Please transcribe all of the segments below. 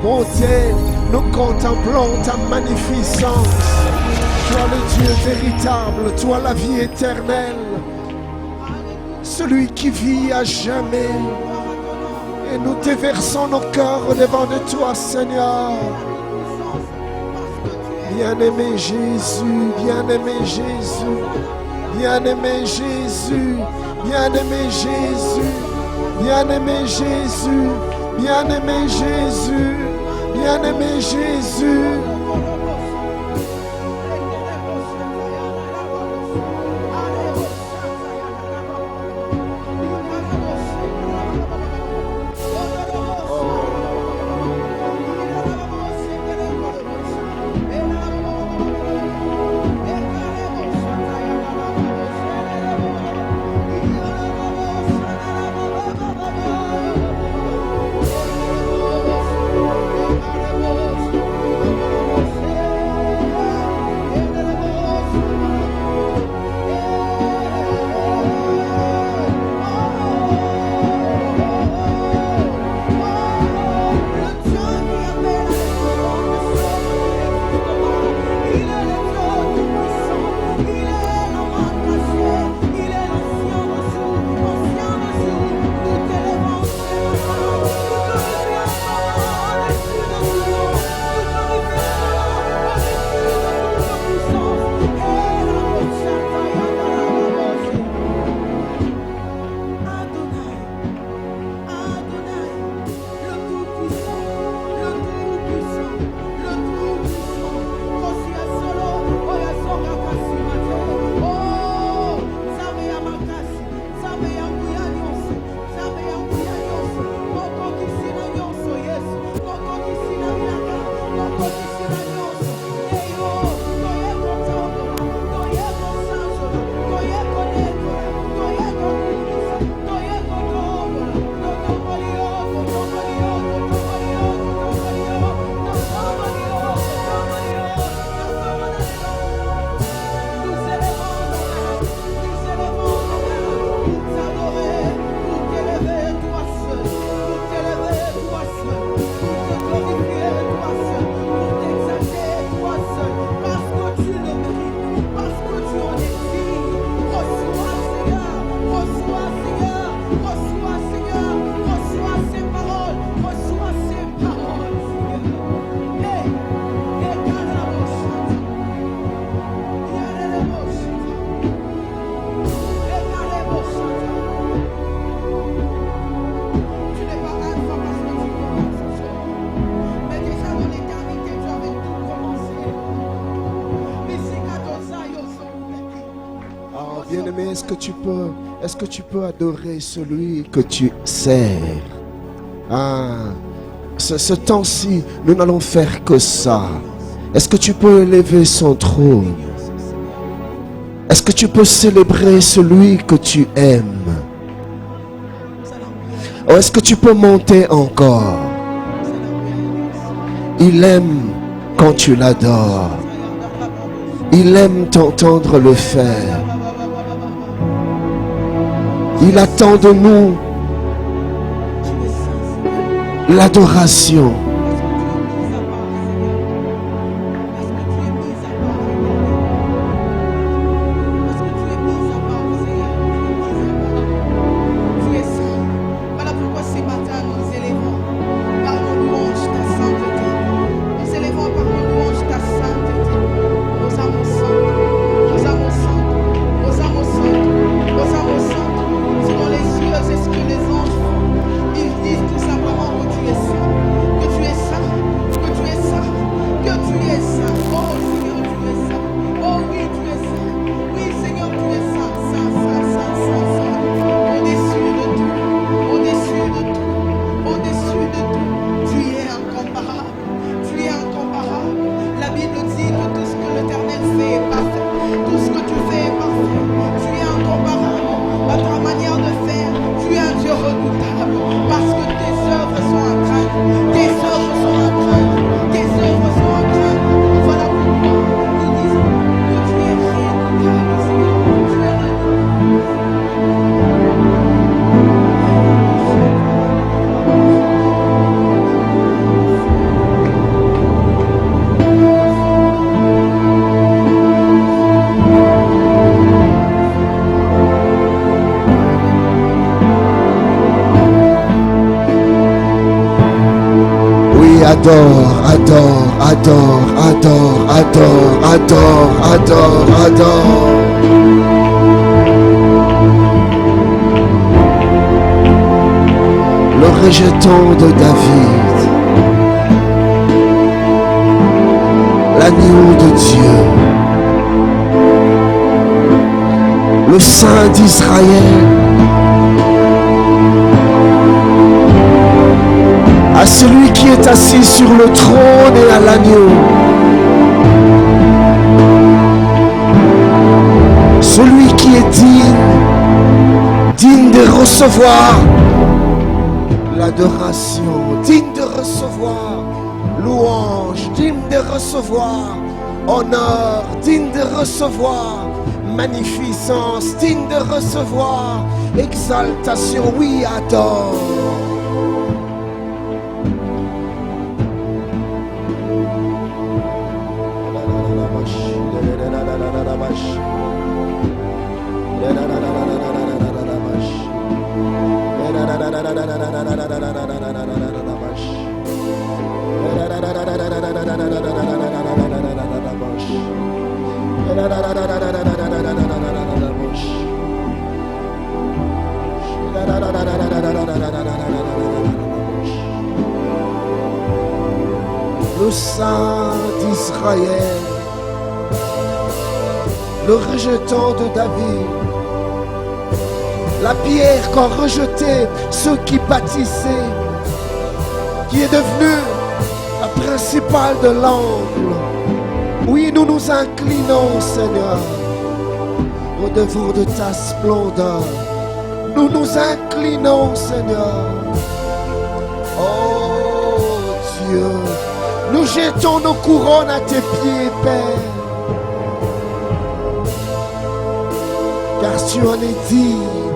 bonté, nous contemplons ta magnificence. Toi le Dieu véritable, toi la vie éternelle, celui qui vit à jamais. Et nous déversons nos cœurs devant de toi, Seigneur. Bien-aimé Jésus, bien-aimé Jésus, bien-aimé Jésus, bien-aimé Jésus, bien-aimé Jésus, bien-aimé Jésus, bien-aimé Jésus. Est-ce que tu peux adorer celui que tu sers? Ce temps-ci, nous n'allons faire que ça. Est-ce que tu peux élever son trône? Est-ce que tu peux célébrer celui que tu aimes? Ou est-ce que tu peux monter encore? Il aime quand tu l'adores. Il aime t'entendre le faire. Il attend de nous l'adoration. Que tu Adore, adore, adore, adore, adore, adore, adore, adore. Le rejeton de David, l'agneau de Dieu, le Saint d'Israël, à celui qui est assis sur le trône et à l'agneau, celui qui est digne de recevoir l'adoration, digne de recevoir louange, digne de recevoir honneur, digne de recevoir magnificence, digne de recevoir exaltation. Oui, adore. Le Saint d'Israël, le rejetant de David, la pierre qu'ont rejeté ceux qui bâtissaient, qui est devenue la principale de l'angle. Oui, nous nous inclinons, Seigneur, au-devant de ta splendeur. Nous nous inclinons, Seigneur. Oh Dieu, nous jetons nos couronnes à tes pieds, Père, car tu en es digne.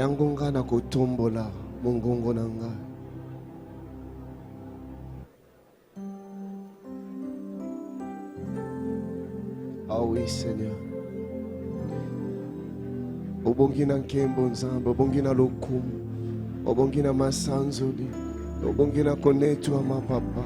yangonga na kotombola mongongo na nga. Ah oui, Seigneur. Obongi na nkembo nzambe, obongi na lokumu. Obongina masanzoli. Obongina konetu ama papa.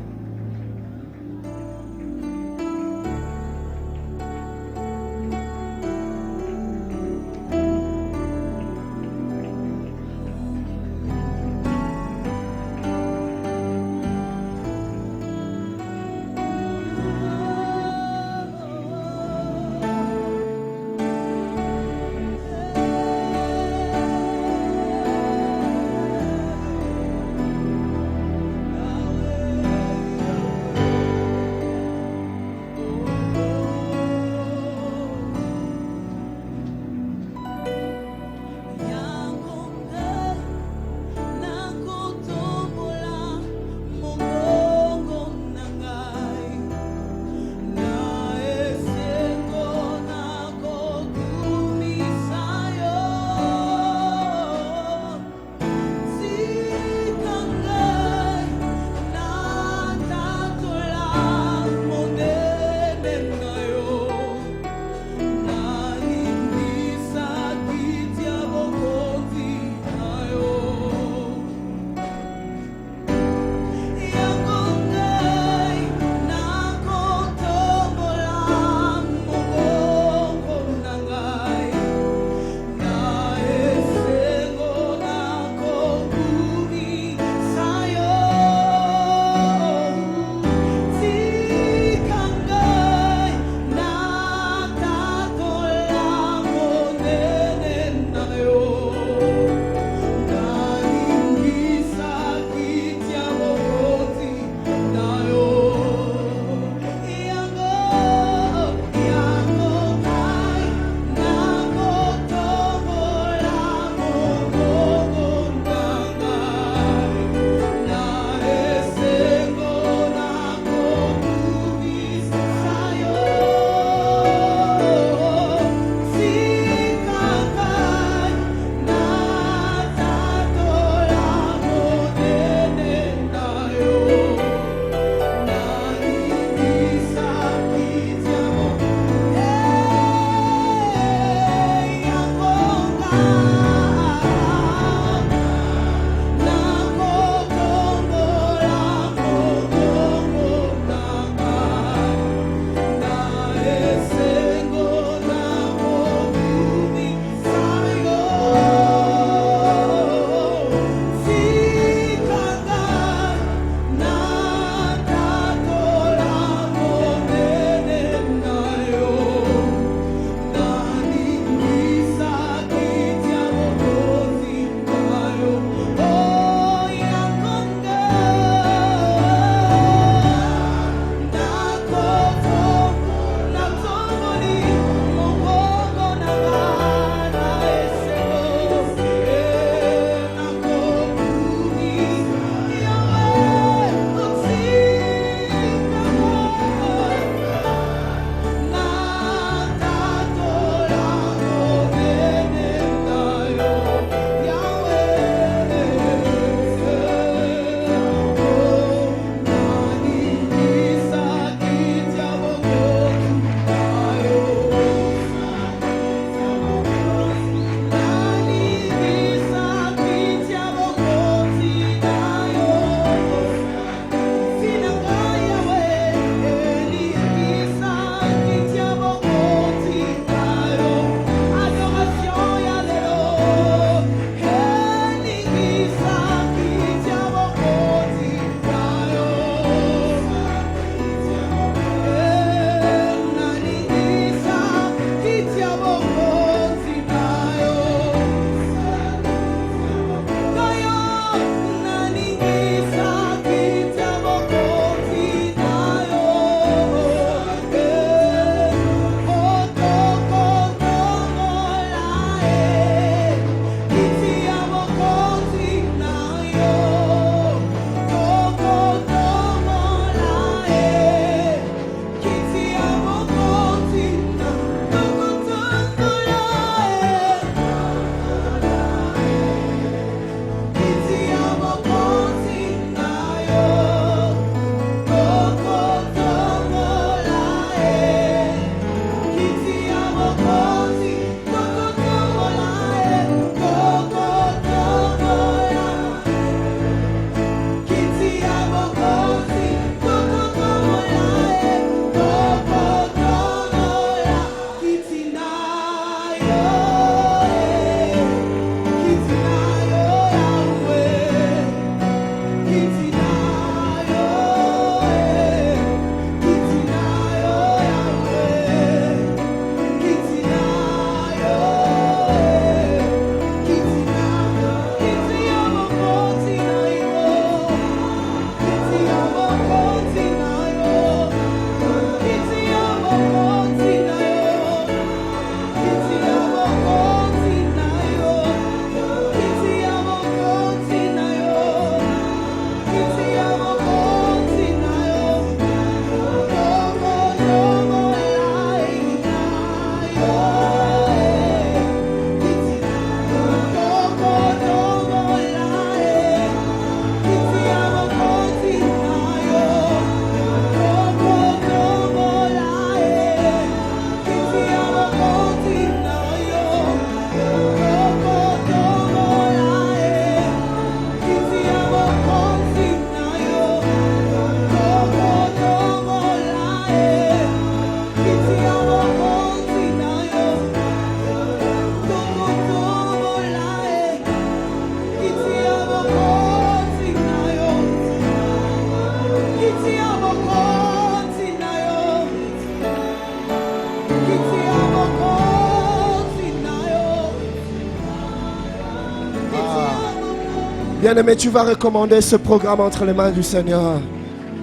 Bien-aimé, tu vas recommander ce programme entre les mains du Seigneur.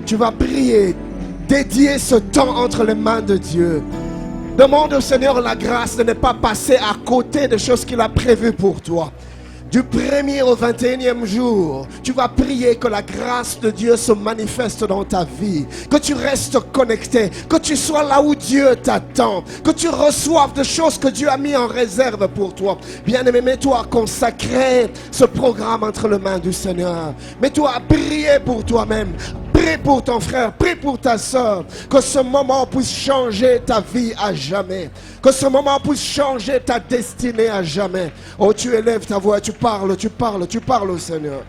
Tu vas prier, dédier ce temps entre les mains de Dieu. Demande au Seigneur la grâce de ne pas passer à côté des choses qu'il a prévues pour toi. Du 1er au 21e jour, tu vas prier que la grâce de Dieu se manifeste dans ta vie, que tu restes connecté, que tu sois là où Dieu t'attend, que tu reçoives des choses que Dieu a mis en réserve pour toi. Bien-aimé, mets-toi à consacrer ce programme entre les mains du Seigneur. Mets-toi à prier pour toi-même. Prie pour ton frère, prie pour ta soeur, que ce moment puisse changer ta vie à jamais, que ce moment puisse changer ta destinée à jamais. Oh, tu élèves ta voix, tu parles au Seigneur.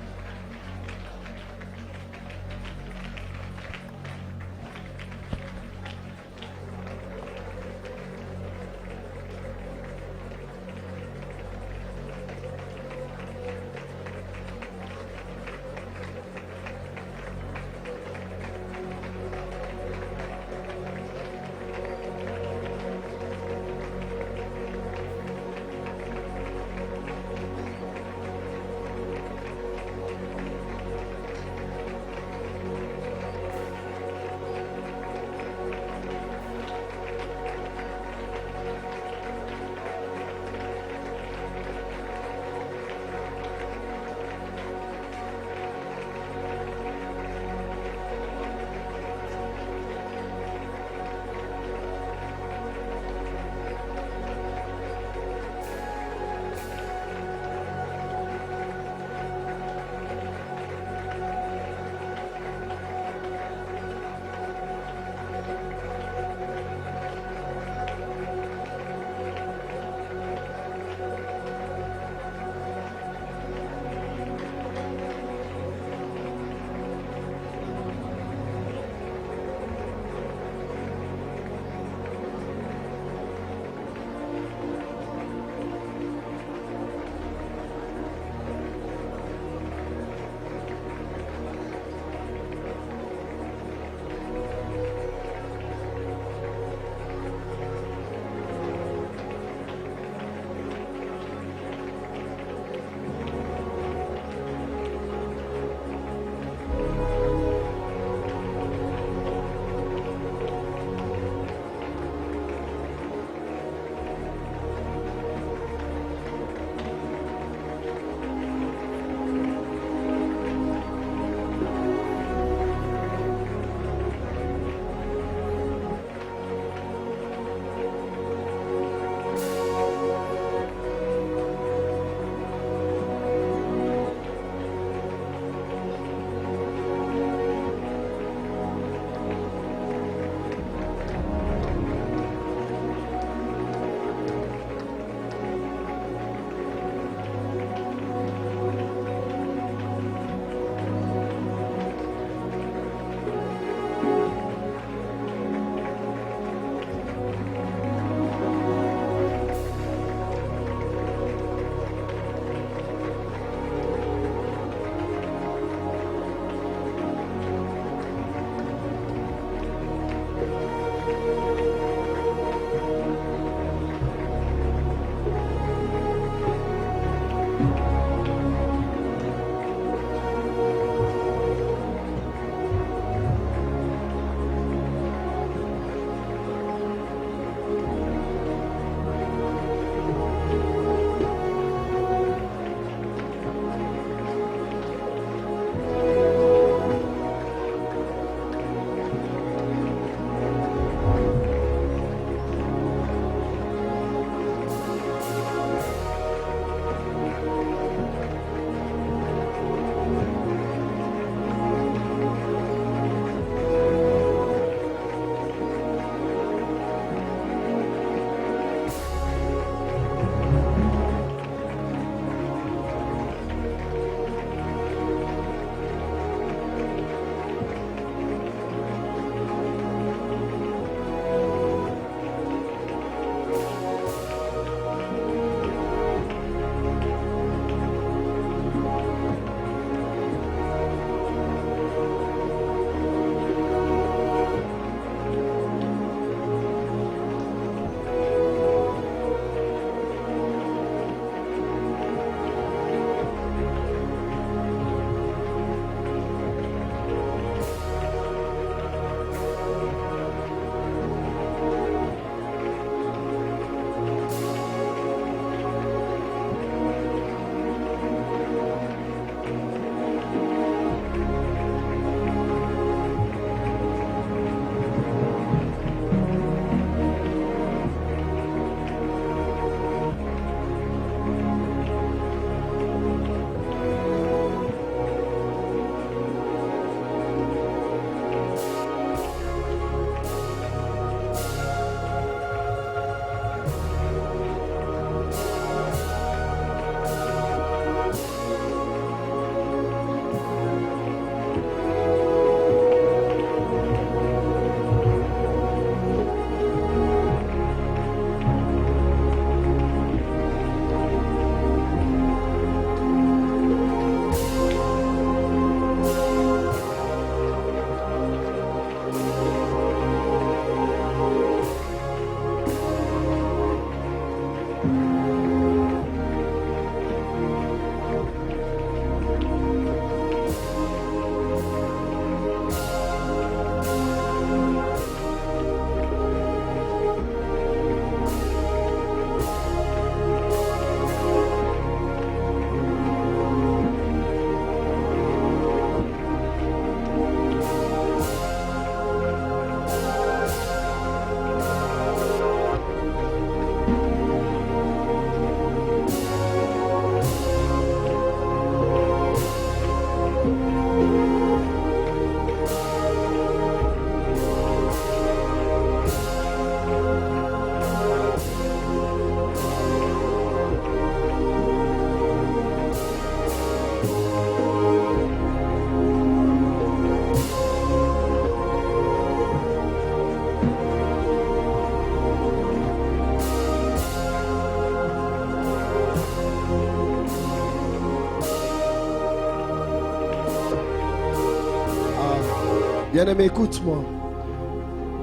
Bien-aimé, écoute-moi.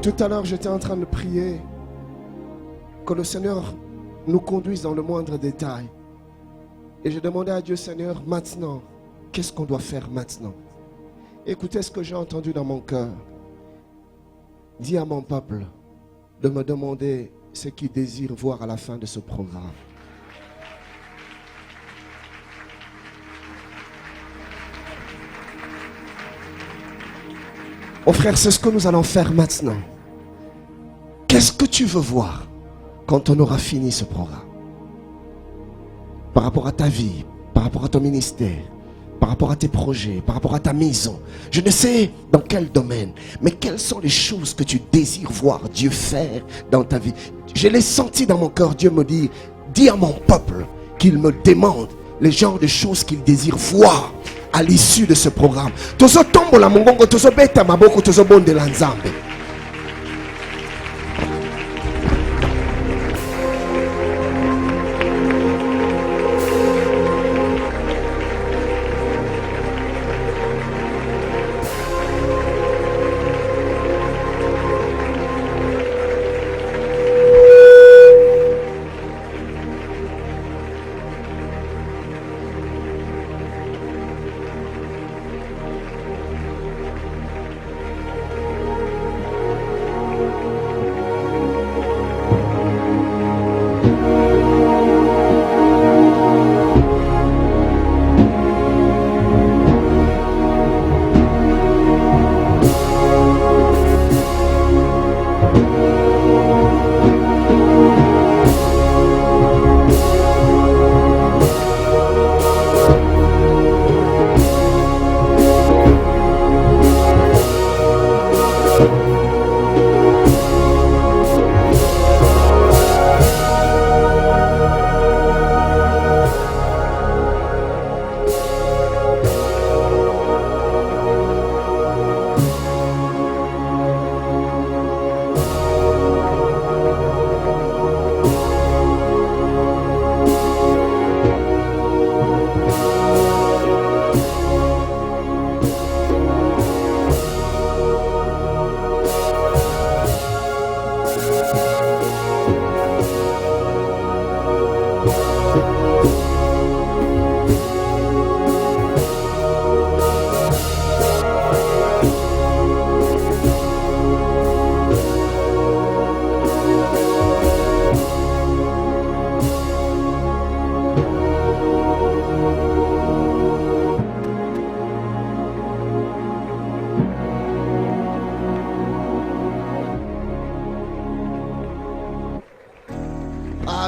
Tout à l'heure, j'étais en train de prier que le Seigneur nous conduise dans le moindre détail. Et je demandais à Dieu, Seigneur, maintenant, qu'est-ce qu'on doit faire maintenant? Écoutez ce que j'ai entendu dans mon cœur. Dis à mon peuple de me demander ce qu'il désire voir à la fin de ce programme. Oh frère, c'est ce que nous allons faire maintenant. Qu'est-ce que tu veux voir quand on aura fini ce programme? Par rapport à ta vie, par rapport à ton ministère, par rapport à tes projets, par rapport à ta maison. Je ne sais dans quel domaine, mais quelles sont les choses que tu désires voir Dieu faire dans ta vie? Je l'ai senti dans mon cœur, Dieu me dit, dis à mon peuple qu'il me demande les genres de choses qu'il désire voir à l'issue de ce programme. Tozo tombola mongongo, tozo beta maboko, tozo bonde la nzambe.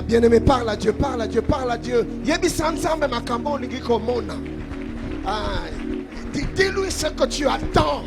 Bien-aimé, parle à Dieu, parle à Dieu, parle à Dieu. Dis-lui ce que tu attends.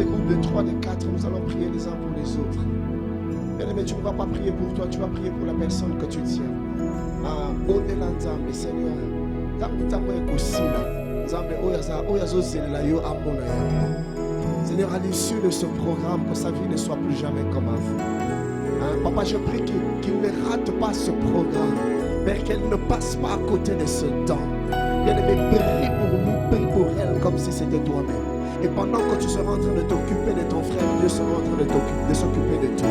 des groupes de 3, de 4, nous allons prier les uns pour les autres. Bien-aimé, tu ne vas pas prier pour toi, tu vas prier pour la personne que tu tiens. Au-delà de Seigneur, Seigneur, à l'issue de ce programme, que sa vie ne soit plus jamais comme avant. Papa, je prie qu'il ne rate pas ce programme, Père, qu'elle ne passe pas à côté de ce temps. Bien-aimé, prie pour nous, prie pour elle comme si c'était toi-même. Et pendant que tu seras en train de t'occuper de ton frère, Dieu sera en train de s'occuper de toi.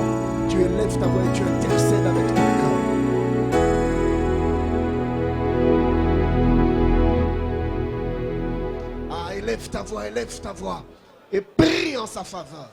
Tu élèves ta voix et tu intercèdes avec ton cœur. Élève ta voix et prie en sa faveur.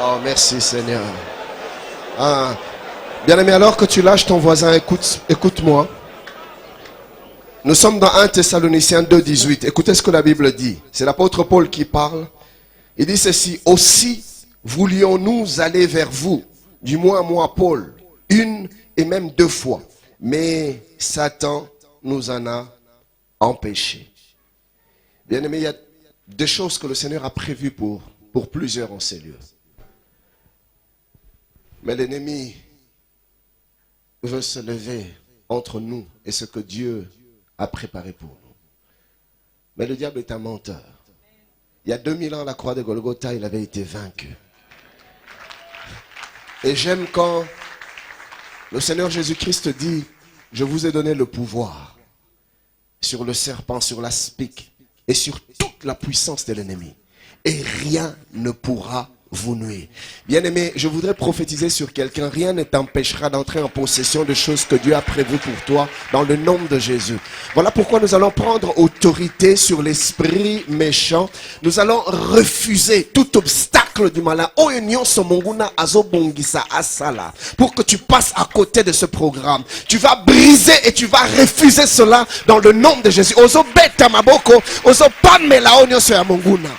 Oh, merci Seigneur. Ah. Bien-aimé, alors que tu lâches ton voisin, écoute-moi. Nous sommes dans 1 Thessaloniciens 2,18. Écoutez ce que la Bible dit. C'est l'apôtre Paul qui parle. Il dit ceci. Aussi voulions-nous aller vers vous, du moins moi Paul, une et même 2 fois. Mais Satan nous en a empêchés. Bien-aimé, il y a des choses que le Seigneur a prévues pour plusieurs en ces lieux. Mais l'ennemi veut se lever entre nous et ce que Dieu a préparé pour nous. Mais le diable est un menteur. Il y a 2000 ans, à la croix de Golgotha, il avait été vaincu. Et j'aime quand le Seigneur Jésus-Christ dit, je vous ai donné le pouvoir sur le serpent, sur l'aspic et sur toute la puissance de l'ennemi. Et rien ne pourra vous nuire. Bien-aimé, je voudrais prophétiser sur quelqu'un. Rien ne t'empêchera d'entrer en possession de choses que Dieu a prévues pour toi dans le nom de Jésus. Voilà pourquoi nous allons prendre autorité sur l'esprit méchant. Nous allons refuser tout obstacle du malin. Pour que tu passes à côté de ce programme. Tu vas briser et tu vas refuser cela dans le nom de Jésus. Ozo beta maboko, ozo pamela onyo so ya monguna.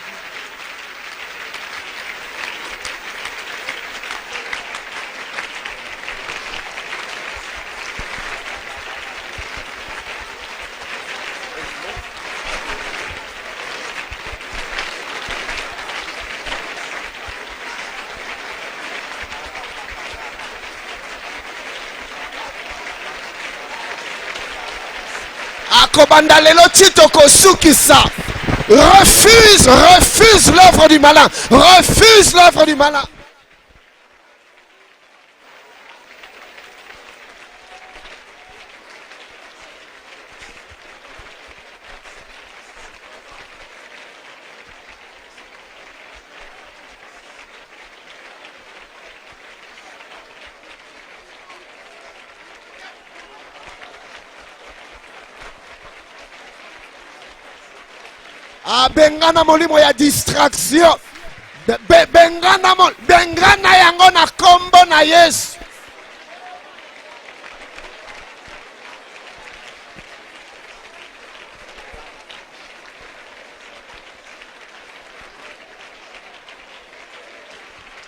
Refuse l'œuvre du malin. Refuse l'œuvre du malin. Bengana molimo ya distraction. Bengana yango na kombo na Yesu.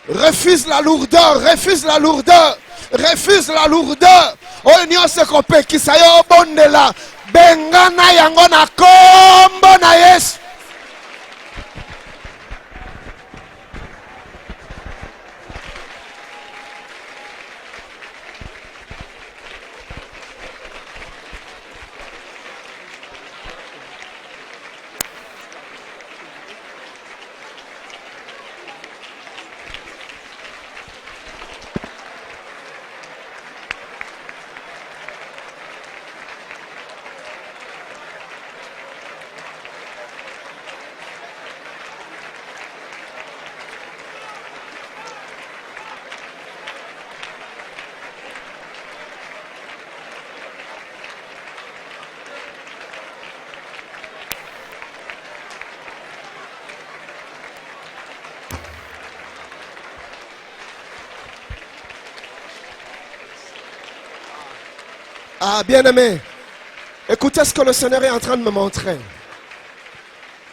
Refuse la lourdeur, refuse la lourdeur, refuse la lourdeur. Oh nyose kope kisayo bondela. Bengana yango na kombo na Yesu. Ah, bien-aimé, écoutez ce que le Seigneur est en train de me montrer.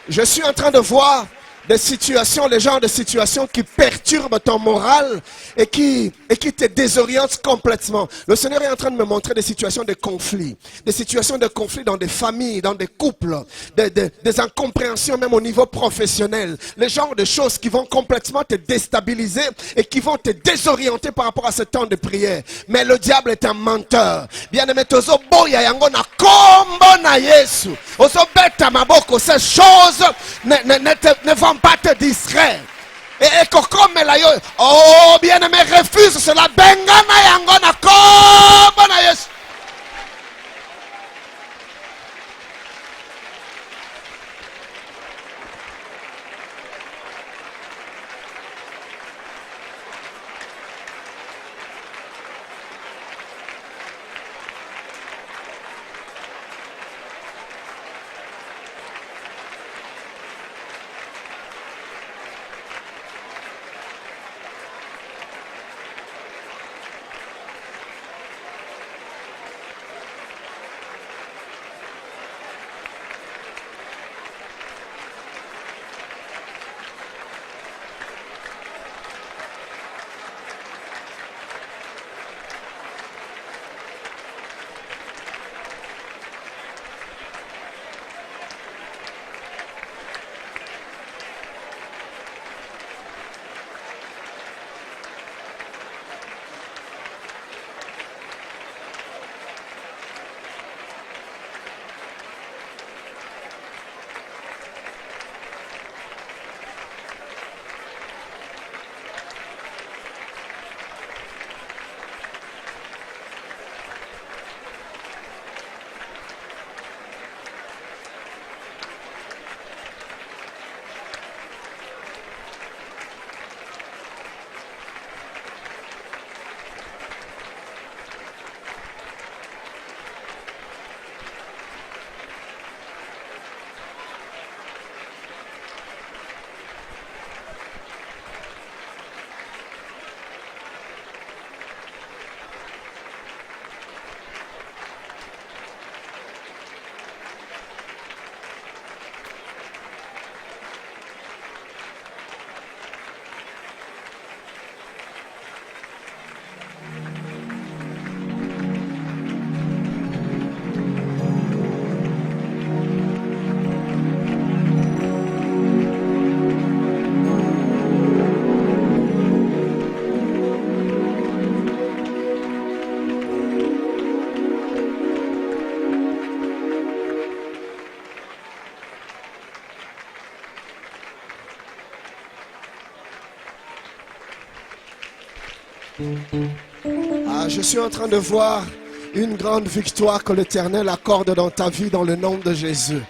Je suis en train de voir des situations, les genres de situations qui perturbent ton moral et qui te désorientent complètement. Le Seigneur est en train de me montrer des situations de conflit dans des familles, dans des couples, des incompréhensions même au niveau professionnel. Les genres de choses qui vont complètement te déstabiliser et qui vont te désorienter par rapport à ce temps de prière. Mais le diable est un menteur. Bien-aimé, tozo boya yango na kombo na Yesu. Ozo beta maboko, ces choses ne vont pas te distraire. Et comme la yo, oh bien-aimé, refuse cela. Bengana yango na kombo na Yesu. Ah, je suis en train de voir une grande victoire que l'Éternel accorde dans ta vie dans le nom de Jésus.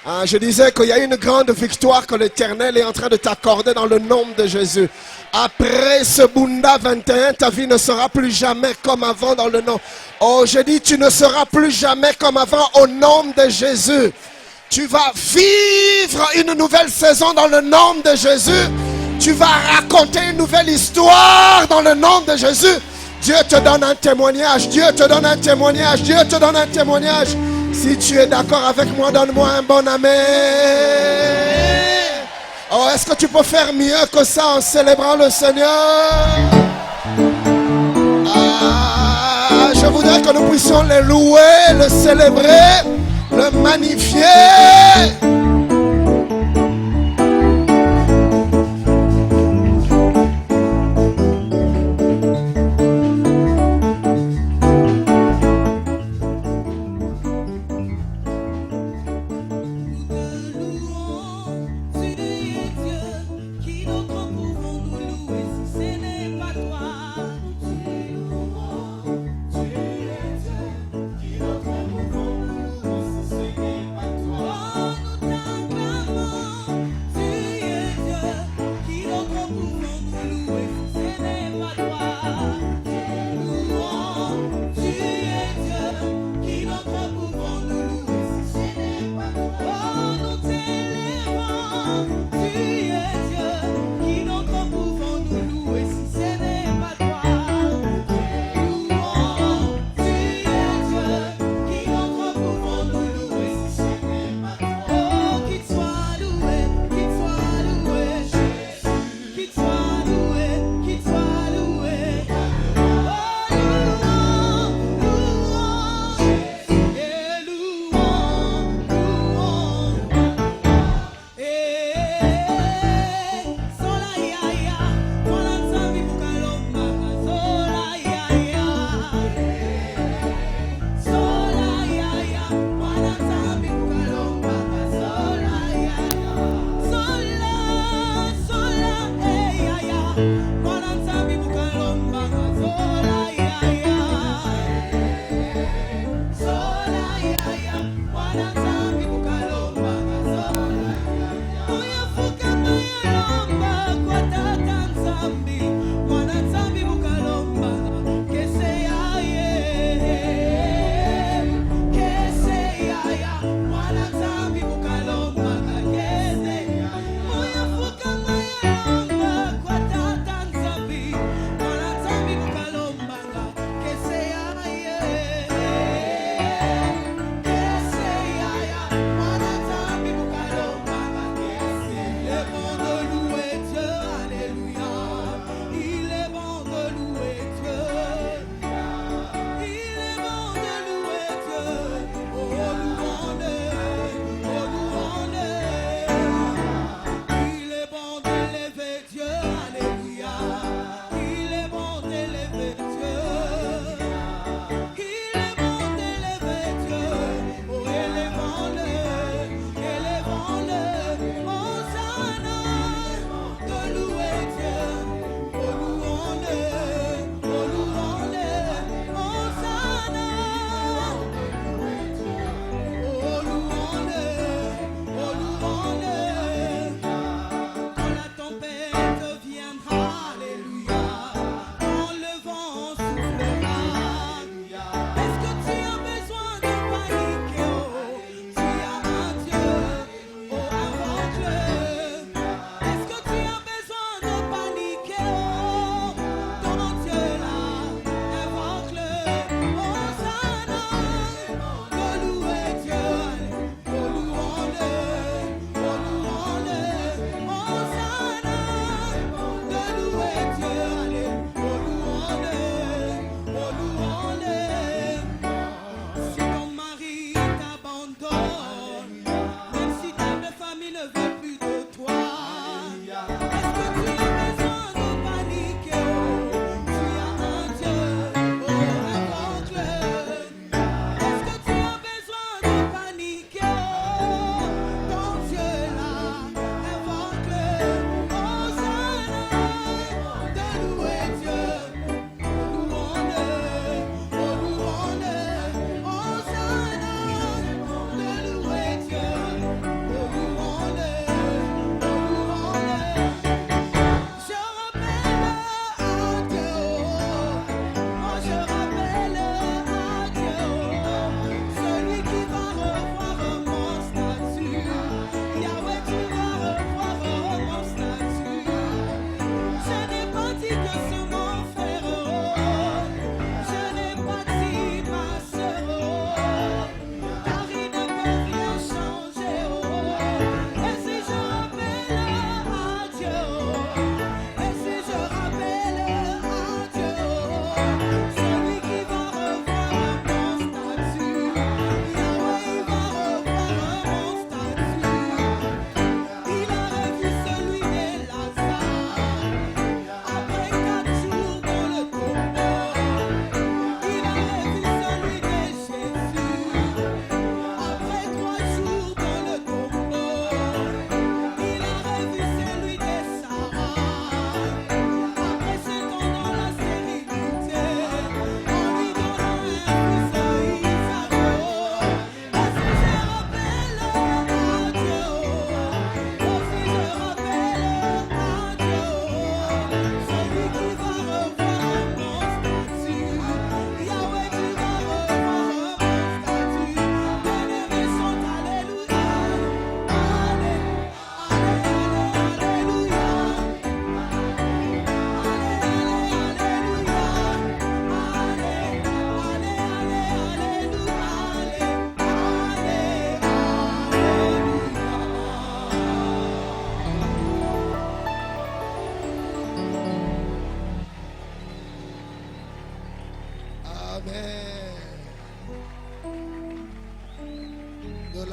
Ah, je disais qu'il y a une grande victoire que l'Éternel est en train de t'accorder dans le nom de Jésus. Après ce Bunda 21, ta vie ne sera plus jamais comme avant dans le nom. Oh, je dis, tu ne seras plus jamais comme avant au nom de Jésus. Tu vas vivre une nouvelle saison dans le nom de Jésus. Tu vas raconter une nouvelle histoire dans le nom de Jésus. Dieu te donne un témoignage. Dieu te donne un témoignage. Dieu te donne un témoignage. Si tu es d'accord avec moi, donne-moi un bon amen. Oh, est-ce que tu peux faire mieux que ça en célébrant le Seigneur? Ah, je voudrais que nous puissions le louer, le célébrer, le magnifier.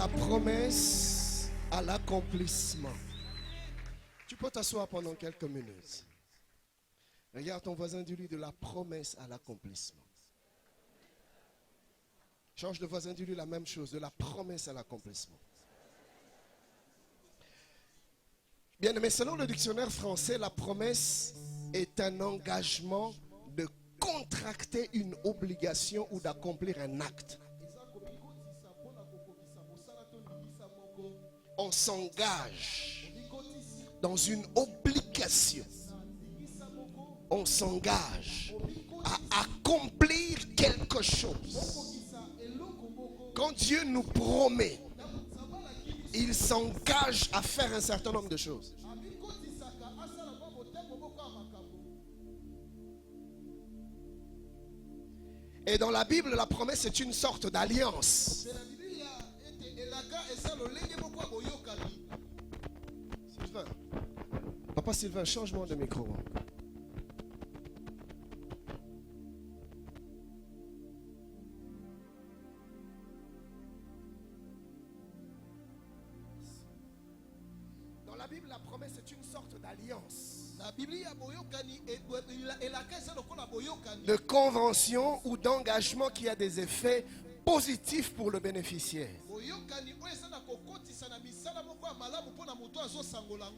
la promesse à l'accomplissement. Tu peux t'asseoir pendant quelques minutes. Regarde ton voisin, dis-lui de la promesse à l'accomplissement. Change de voisin, dis-lui la même chose, de la promesse à l'accomplissement. Bien aimé, selon le dictionnaire français, la promesse est un engagement de contracter une obligation ou d'accomplir un acte. On s'engage dans une obligation. On s'engage à accomplir quelque chose. Quand Dieu nous promet, il s'engage à faire un certain nombre de choses. Et dans la Bible, la promesse est une sorte d'alliance. Sylvain, Papa Sylvain, change-moi de micro. Dans la Bible, la promesse est une sorte d'alliance, de convention ou d'engagement qui a des effets positifs pour le bénéficiaire.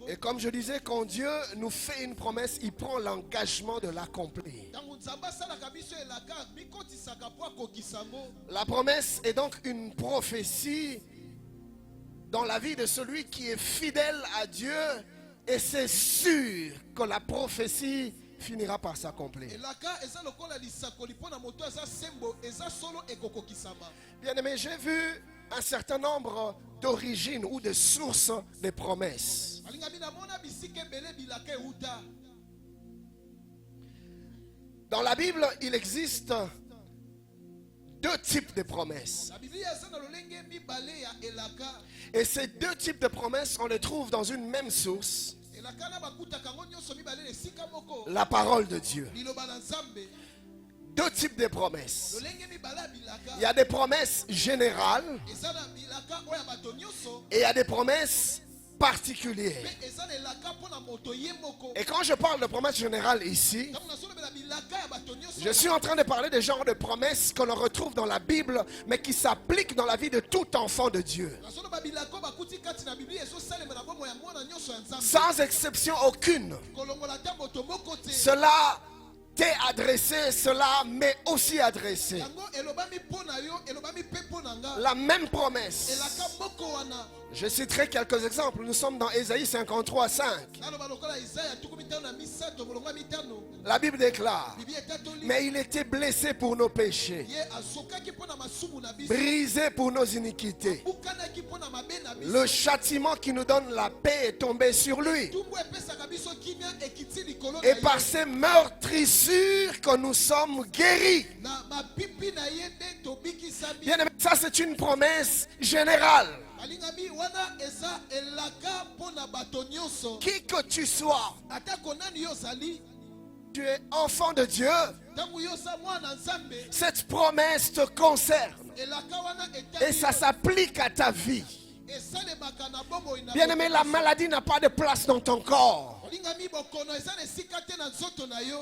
Et comme je disais, quand Dieu nous fait une promesse, il prend l'engagement de l'accomplir. La promesse est donc une prophétie dans la vie de celui qui est fidèle à Dieu, et c'est sûr que la prophétie finira par s'accomplir. Bien aimé, j'ai vu un certain nombre d'origines ou de sources des promesses. Dans la Bible, il existe deux types de promesses. Et ces deux types de promesses, on les trouve dans une même source. La parole de Dieu. Deux types de promesses. Il y a des promesses générales et il y a des promesses particulières. Et quand je parle de promesses générales ici, je suis en train de parler des genres de promesses que l'on retrouve dans la Bible, mais qui s'appliquent dans la vie de tout enfant de Dieu. Sans exception aucune. Cela t'est adressé, cela m'est aussi adressé. La même promesse. Je citerai quelques exemples. Nous sommes dans Ésaïe 53, 5. La Bible déclare: mais il était blessé pour nos péchés, brisé pour nos iniquités. Le châtiment qui nous donne la paix est tombé sur lui. Et par ses meurtrissures que nous sommes guéris. Bien aimé, ça c'est une promesse générale. Qui que tu sois, tu es enfant de Dieu, cette promesse te concerne et ça s'applique à ta vie. Bien aimé, la maladie n'a pas de place dans ton corps.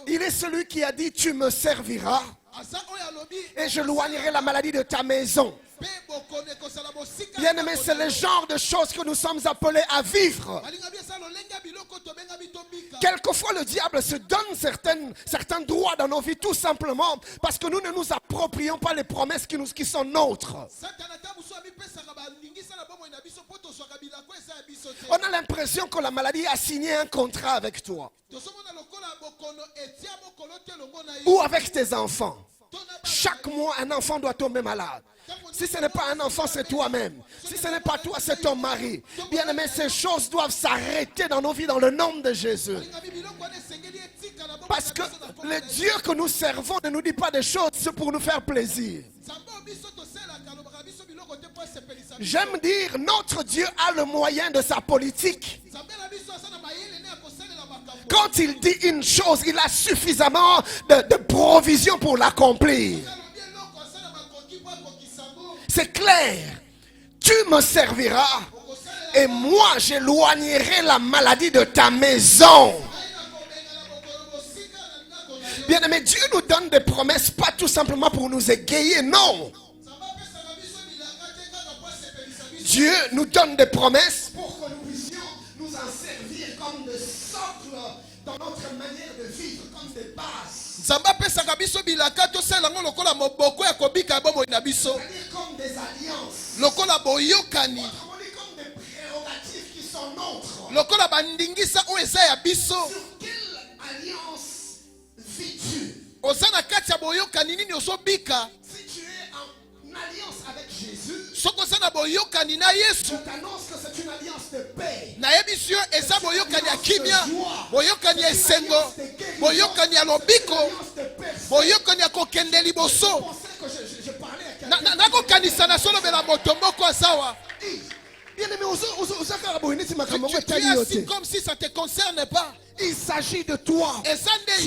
Il est celui qui a dit: tu me serviras et je loignerai la maladie de ta maison. Bien aimé, c'est le genre de choses que nous sommes appelés à vivre. Quelquefois le diable se donne certains droits dans nos vies, tout simplement parce que nous ne nous approprions pas les promesses qui sont nôtres. On a l'impression que la maladie a signé un contrat avec toi ou avec tes enfants. Chaque mois, un enfant doit tomber malade. Si ce n'est pas un enfant, c'est toi-même. Si ce n'est pas toi, c'est ton mari. Bien aimé, ces choses doivent s'arrêter dans nos vies dans le nom de Jésus. Parce que le Dieu que nous servons ne nous dit pas des choses pour nous faire plaisir. J'aime dire, notre Dieu a le moyen de sa politique. Quand il dit une chose, il a suffisamment de provision pour l'accomplir. C'est clair. Tu me serviras et moi j'éloignerai la maladie de ta maison. Bien-aimé, Dieu nous donne des promesses pas tout simplement pour nous égayer, non. Dieu nous donne des promesses pour que nous puissions nous en servir comme de socle dans notre manière de vivre, comme des bases. C'est-à-dire comme des alliances. Autrement dit, comme des prérogatives qui sont nôtres. Sur quelle alliance vis-tu? Si tu es en alliance avec Jésus, je t'annonce que c'est une alliance de paix. Tu es assis comme si ça ne te concerne pas. Il s'agit de toi. Tu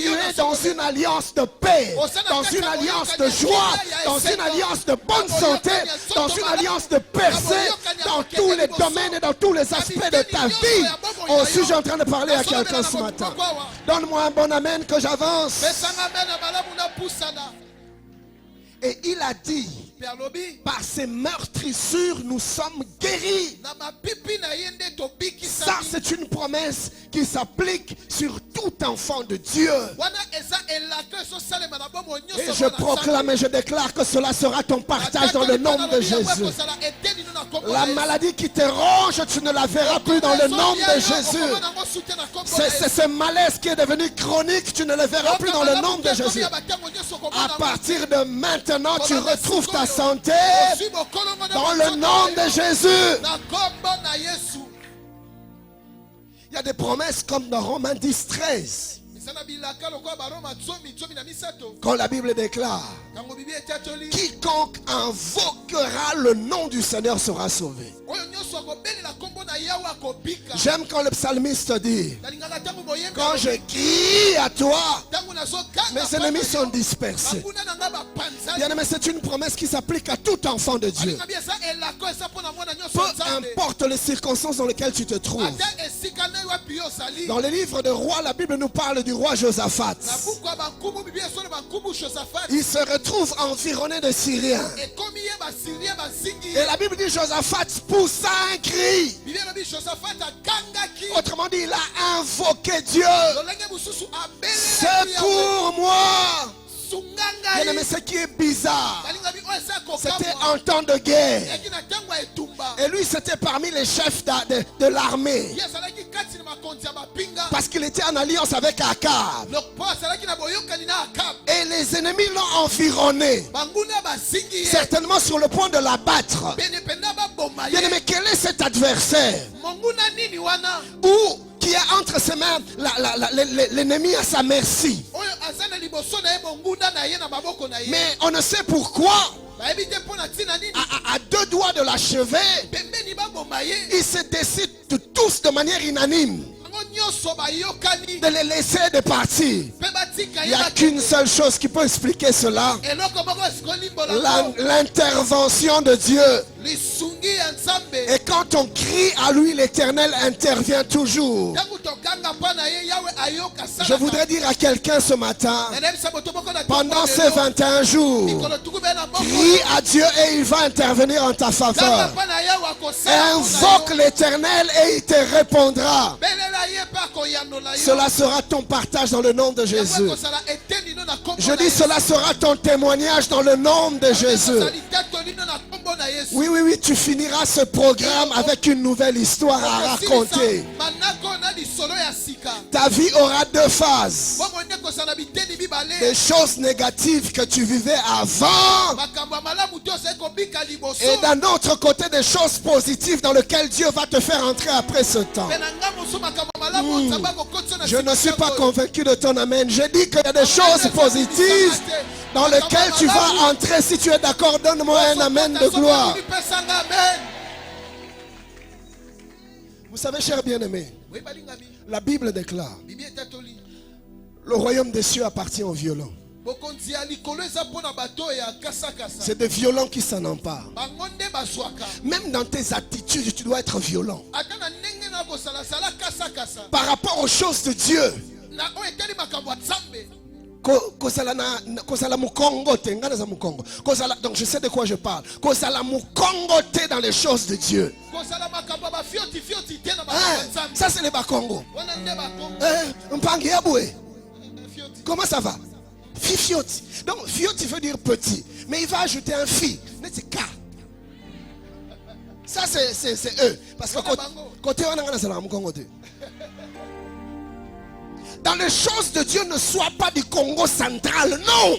es dans une alliance de paix, dans une alliance de joie, dans une alliance de bonne santé, dans une alliance de percée, dans tous les domaines et dans tous les aspects de ta vie. Oh, si je suis en train de parler à quelqu'un ce matin, donne-moi un bon amen que j'avance. Et il a dit, par ces meurtrissures, nous sommes guéris. Ça, c'est une promesse qui s'applique sur tout enfant de Dieu. Et je proclame et je déclare que cela sera ton partage dans le nom de Jésus. La maladie qui te ronge, tu ne la verras plus dans le nom de Jésus. C'est ce malaise qui est devenu chronique, tu ne le verras plus dans le nom de Jésus. À partir de maintenant, tu retrouves ta santé dans le nom de Jésus. Il y a des promesses comme dans Romains 10, 13. Quand la Bible déclare, quiconque invoquera le nom du Seigneur sera sauvé. J'aime quand le psalmiste dit, quand je crie à toi, mes ennemis sont dispersés. Bien aimé, c'est une promesse qui s'applique à tout enfant de Dieu. Peu importe les circonstances dans lesquelles tu te trouves. Dans les livres de rois, la Bible nous parle du roi Josaphat. Il se retrouve environné de Syriens. Et la Bible dit Josaphat poussa un cri. Autrement dit, il a invoqué Dieu. Secours-moi. Mais ce qui est bizarre, c'était en temps de guerre. Et lui, c'était parmi les chefs de l'armée. Parce qu'il était en alliance avec Akab. Et les ennemis l'ont environné. Certainement sur le point de l'abattre. Mais quel est cet adversaire? Ou qui est entre ses mains, l'ennemi à sa merci. Mais on ne sait pourquoi, à deux doigts de l'achever, ils se décident tous de manière unanime de les laisser de partir. Il n'y a qu'une seule chose qui peut expliquer cela: l'intervention de Dieu. Et quand on crie à lui, l'Éternel intervient toujours. Je voudrais dire à quelqu'un ce matin, pendant ces 21 jours, crie à Dieu et il va intervenir en ta faveur. Invoque l'Éternel et il te répondra. Cela sera ton partage dans le nom de Jésus. Je dis, cela sera ton témoignage dans le nom de Jésus. Oui, oui, oui, tu finiras ce programme avec une nouvelle histoire à raconter. Ta vie aura deux phases. Des choses négatives que tu vivais avant, et d'un autre côté des choses positives dans lesquelles Dieu va te faire entrer après ce temps. Je ne suis pas convaincu de ton amen. Je dis qu'il y a des choses positives dans lesquelles tu vas entrer. Si tu es d'accord, donne-moi un amen de gloire. Vous savez, cher bien-aimé, la Bible déclare: le royaume des cieux appartient aux violents. C'est des violents qui s'en emparent. Même dans tes attitudes, tu dois être violent. Par rapport aux choses de Dieu. Donc je sais de quoi je parle. Dans les choses de Dieu. Ça c'est les Bakongo. Comment ça va? Fifioti. Donc fioti veut dire petit. Mais il va ajouter un fi. Ça c'est eux. Parce que côté dans les choses de Dieu, ne sois pas du Congo central, non.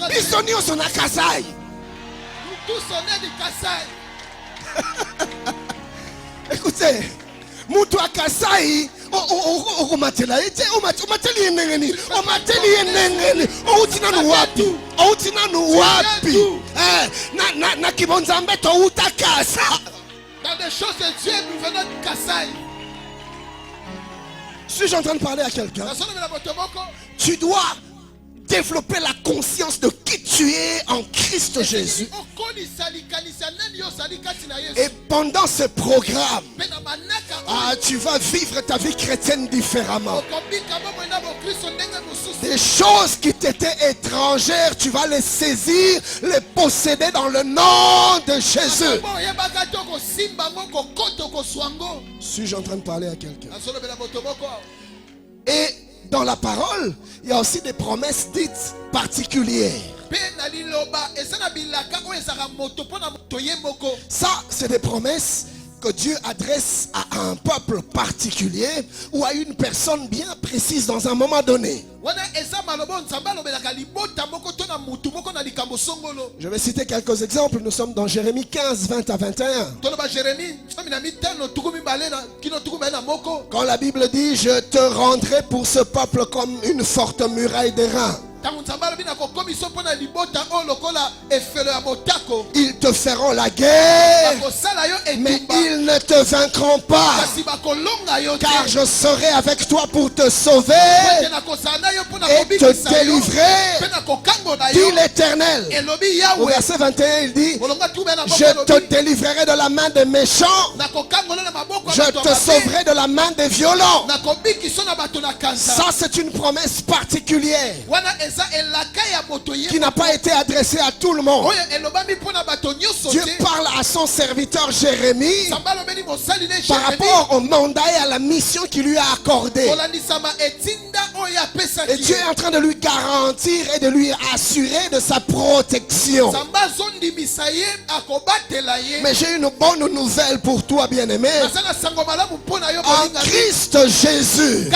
Bisonio son à Kasai. Tous on est du Kasai. Écoutez, Moutou à Kasai, o matela ete o mateli nengeni o mateli nengeni o utina no wapi na kibonzambe to utakasa. Dans des choses de Dieu, nous venons du Kasai. Suis-je en train de parler à quelqu'un? Tu dois développer la conscience de qui tu es en Christ Jésus. Et pendant ce programme, tu vas vivre ta vie chrétienne différemment. Des choses qui t'étaient étrangères, tu vas les saisir, les posséder dans le nom de Jésus. Suis-je en train de parler à quelqu'un? Et dans la parole, il y a aussi des promesses dites particulières. Ça, c'est des promesses que Dieu adresse à un peuple particulier ou à une personne bien précise dans un moment donné. Je vais citer quelques exemples. Nous sommes dans Jérémie 15, 20 à 21. Quand la Bible dit « Je te rendrai pour ce peuple comme une forte muraille d'airain ». Ils te feront la guerre, mais ils ne te vaincront pas. Car je serai avec toi pour te sauver et te délivrer, dit l'Éternel. Au verset 21, il dit: je te délivrerai de la main des méchants, je te sauverai de la main des violents. Ça, c'est une promesse particulière qui n'a pas été adressée à tout le monde. Dieu parle à son serviteur Jérémie par rapport au mandat et à la mission qu'il lui a accordée. Et Dieu est en train de lui garantir et de lui assurer de sa protection. Mais j'ai une bonne nouvelle pour toi, bien-aimé. En Christ Jésus,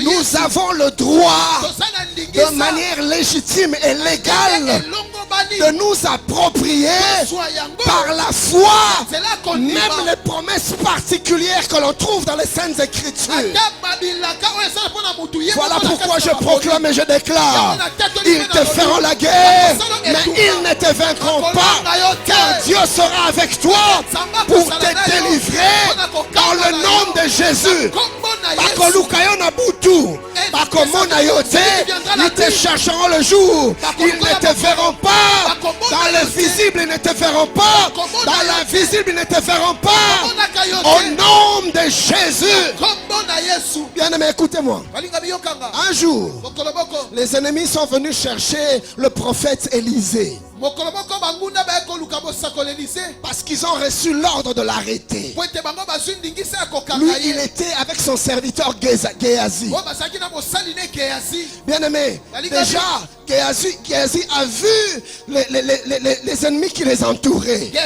nous avons le droit, de manière légitime et légale, de nous approprier par la foi même les promesses particulières que l'on trouve dans les Saintes Écritures. Voilà pourquoi je proclame et je déclare: ils te feront la guerre, mais ils ne te vaincront pas, car Dieu sera avec toi pour te délivrer dans le nom de Jésus. Ils te chercheront le jour, ils ne te verront pas. Dans le visible, ils ne te verront pas. Dans l'invisible, ils ne te verront pas. Au nom de Jésus. Bien-aimé, écoutez-moi. Un jour, les ennemis sont venus chercher le prophète Élisée, parce qu'ils ont reçu l'ordre de l'arrêter. Lui, il était avec son serviteur Géasi. Bien-aimé, déjà, Géasi a vu les ennemis qui les entouraient. Et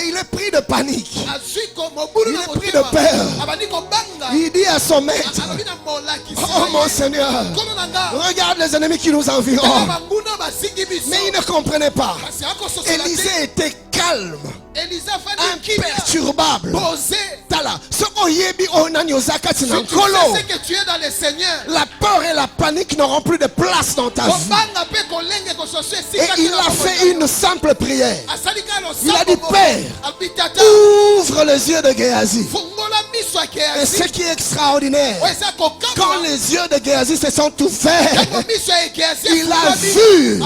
il est pris de panique. Il est pris de peur. Il dit à son maître: oh mon Seigneur, regarde les ennemis qui nous environnent. Mais il ne comprenait pas. Élisée était calme, imperturbable. Tala, ce oyebi onani ozaka Si tu sais tinankolo. ce que tu es dans le Seigneur, La peur et la panique n'auront plus de place dans ta vie. Et il a fait une simple prière. Il a dit, Père, ouvre les yeux de Géasi. Et ce qui est extraordinaire, quand les yeux de Géasi se sont ouverts, il a vu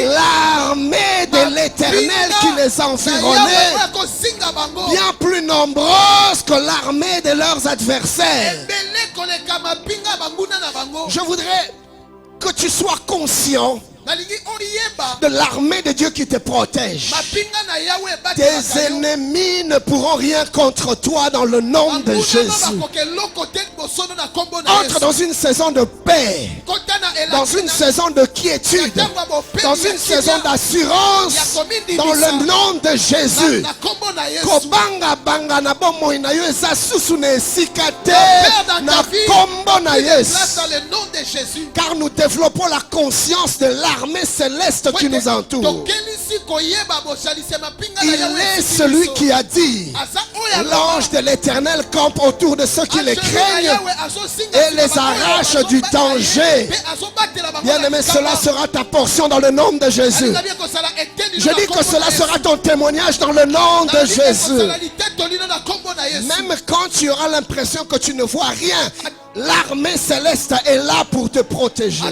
l'armée de l'Éternel qui les environnait, bien plus nombreuse que l'armée de leurs adversaires. Je voudrais que tu sois conscient de l'armée de Dieu qui te protège. Tes ennemis ne pourront rien contre toi dans le nom de Jésus. Entre dans une saison de paix, dans une saison de quiétude, dans une saison d'assurance, dans le nom de Jésus. Kobanga banga na bomoi na yo eza susu na esika te na kombo na Yesu. Car nous développons la conscience de l'armée céleste qui nous entoure. Il est celui qui a dit, l'ange de l'Éternel campe autour de ceux qui les craignent et les arrache du danger. Bien-aimé, cela sera ta portion dans le nom de Jésus. Je dis que cela sera ton témoignage dans le nom de Jésus. Même quand tu auras l'impression que tu ne vois rien, l'armée céleste est là pour te protéger.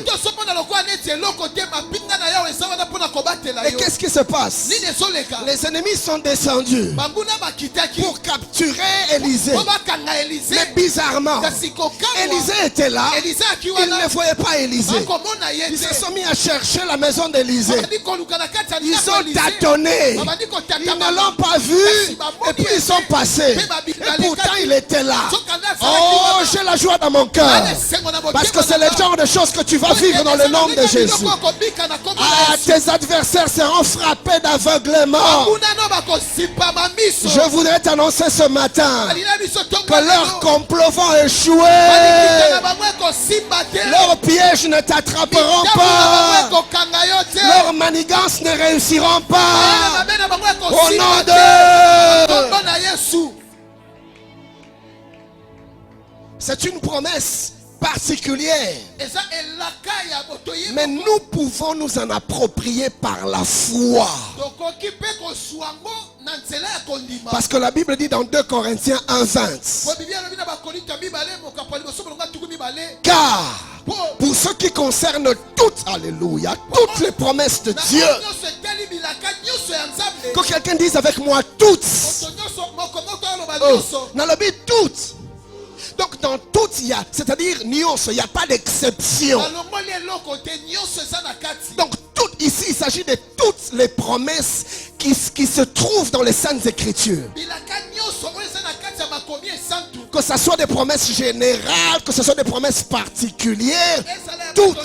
Et qu'est-ce qui se passe? Les ennemis sont descendus pour capturer Élisée. Mais bizarrement, Élisée était là. Ils ne voyaient pas Élisée. Ils se sont mis à chercher la maison d'Élisée. Ils ont tâtonné. Ils ne l'ont pas vu. Et puis ils sont passés. Et pourtant il était là. Oh, j'ai la joie dans mon cœur. Parce que c'est le genre de choses que tu vas vivre dans le nom de Jésus. Ah, tes adversaires seront frappés d'aveuglement. Je voudrais t'annoncer ce matin que leurs complots vont échouer. Leurs pièges ne t'attraperont pas. Leurs manigances ne réussiront pas. Au nom de... C'est une promesse particulière. Mais nous pouvons nous en approprier par la foi. Parce que la Bible dit dans 2 Corinthiens 1:20. Car pour ce qui concerne toutes, alléluia, toutes les promesses de Dieu. Que quelqu'un dise avec moi toutes. Dans le but toutes. Donc dans toutes il y a, c'est-à-dire nuance, il n'y a pas d'exception. Donc toutes ici, il s'agit de toutes les promesses qui se trouvent dans les Saintes Écritures. Que ce soit des promesses générales, que ce soit des promesses particulières, toutes.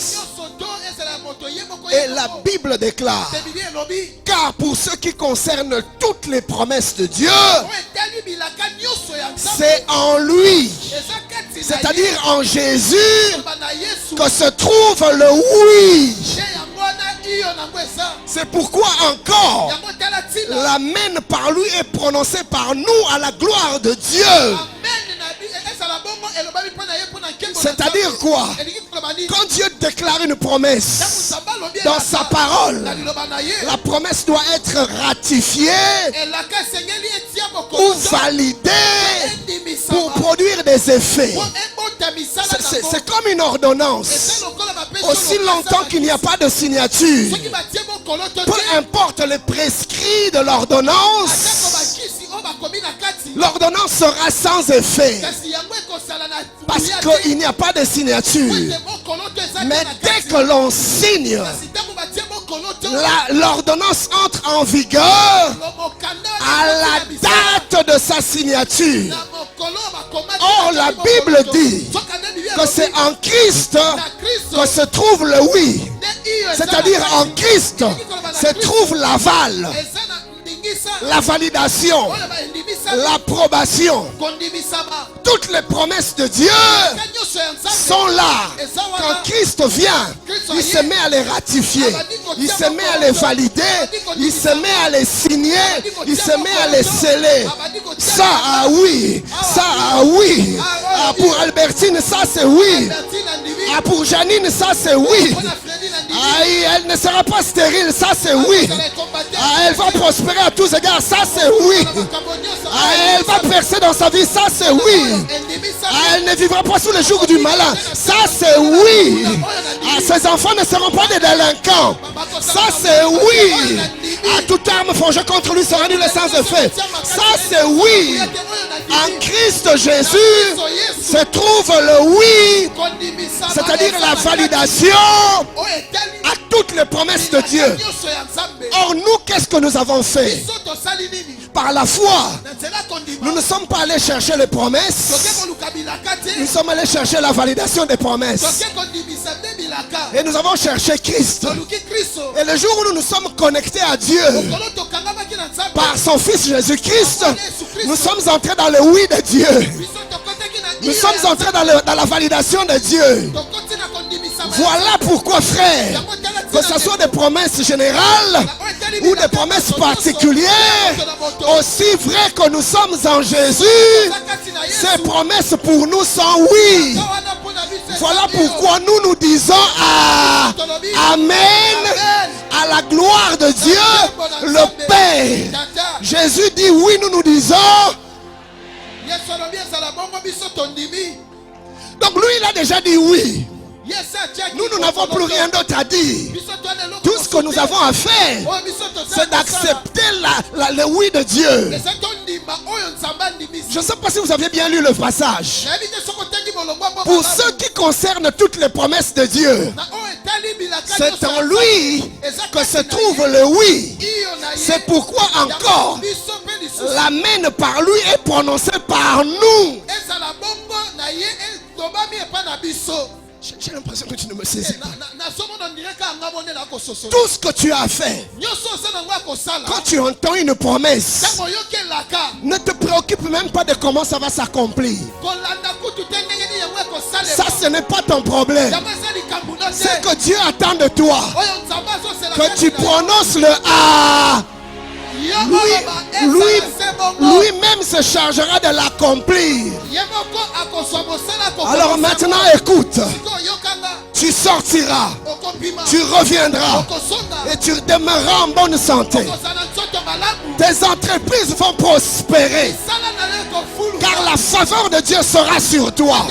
Et la Bible déclare, car pour ce qui concerne toutes les promesses de Dieu, c'est en lui, c'est-à-dire en Jésus, que se trouve le oui. C'est pourquoi encore l'amen par lui est prononcé par nous à la gloire de Dieu. C'est-à-dire quoi? Quand Dieu déclare une promesse dans sa parole, la promesse doit être ratifiée ou validée pour produire des effets. C'est comme une ordonnance. Aussi longtemps qu'il n'y a pas de signature, peu importe les prescrits de l'ordonnance, l'ordonnance sera sans effet. Parce qu'il n'y a pas de signature. Mais dès que l'on signe, l'ordonnance entre en vigueur à la date de sa signature. Or, la Bible dit que c'est en Christ que se trouve le oui. C'est-à-dire en Christ se trouve l'aval, la validation, l'approbation. Toutes les promesses de Dieu sont là. Quand Christ vient, il se met à les ratifier, il se met à les valider, il se met à les signer, il se met à les sceller. Ça, ah oui, ça, ah oui. Ah, pour Albertine, ça c'est oui. Ah, pour Janine, ça c'est oui. Ah, elle ne sera pas stérile, ça c'est oui. Ah, elle va prospérer à tous égards, ça c'est oui. Ah, elle va percer dans sa vie, ça c'est oui. Ah, elle ne vivra pas sous le joug du malin, ça c'est oui. Ah, ses enfants ne seront pas des délinquants, ça c'est oui. Ah, toute arme forgée contre lui sera nulle sans effet, ça c'est oui. En Christ Jésus se trouve le oui, c'est-à-dire la validation à toutes les promesses de Dieu. Or nous, qu'est-ce que nous avons fait? Par la foi, nous ne sommes pas allés chercher les promesses, nous sommes allés chercher la validation des promesses. Et nous avons cherché Christ. Et le jour où nous nous sommes connectés à Dieu par son Fils Jésus-Christ, nous sommes entrés dans le oui de Dieu. Nous sommes entrés dans la validation de Dieu. Voilà pourquoi, frère, que ce soit des promesses générales ou des promesses particulières, aussi vrai que nous sommes en Jésus, ces promesses pour nous sont oui. Voilà pourquoi nous disons Amen à la gloire de Dieu, le Père. Jésus dit oui, nous disons. Donc lui, il a déjà dit oui. Nous n'avons plus rien d'autre à dire. Tout ce que nous avons à faire, c'est d'accepter le oui de Dieu. Je ne sais pas si vous avez bien lu le passage. Pour ce qui concerne toutes les promesses de Dieu, c'est en lui que se trouve le oui. C'est pourquoi encore l'amen par lui est prononcé par nous. J'ai l'impression que tu ne me saisis pas. Tout ce que tu as fait, quand tu entends une promesse, ne te préoccupe même pas de comment ça va s'accomplir. Ça, ce n'est pas ton problème. C'est que Dieu attend de toi que tu prononces le A. Lui-même se chargera de l'accomplir. Alors maintenant écoute, tu sortiras, tu reviendras et tu demeureras en bonne santé. Tes entreprises vont prospérer car la faveur de Dieu sera sur toi.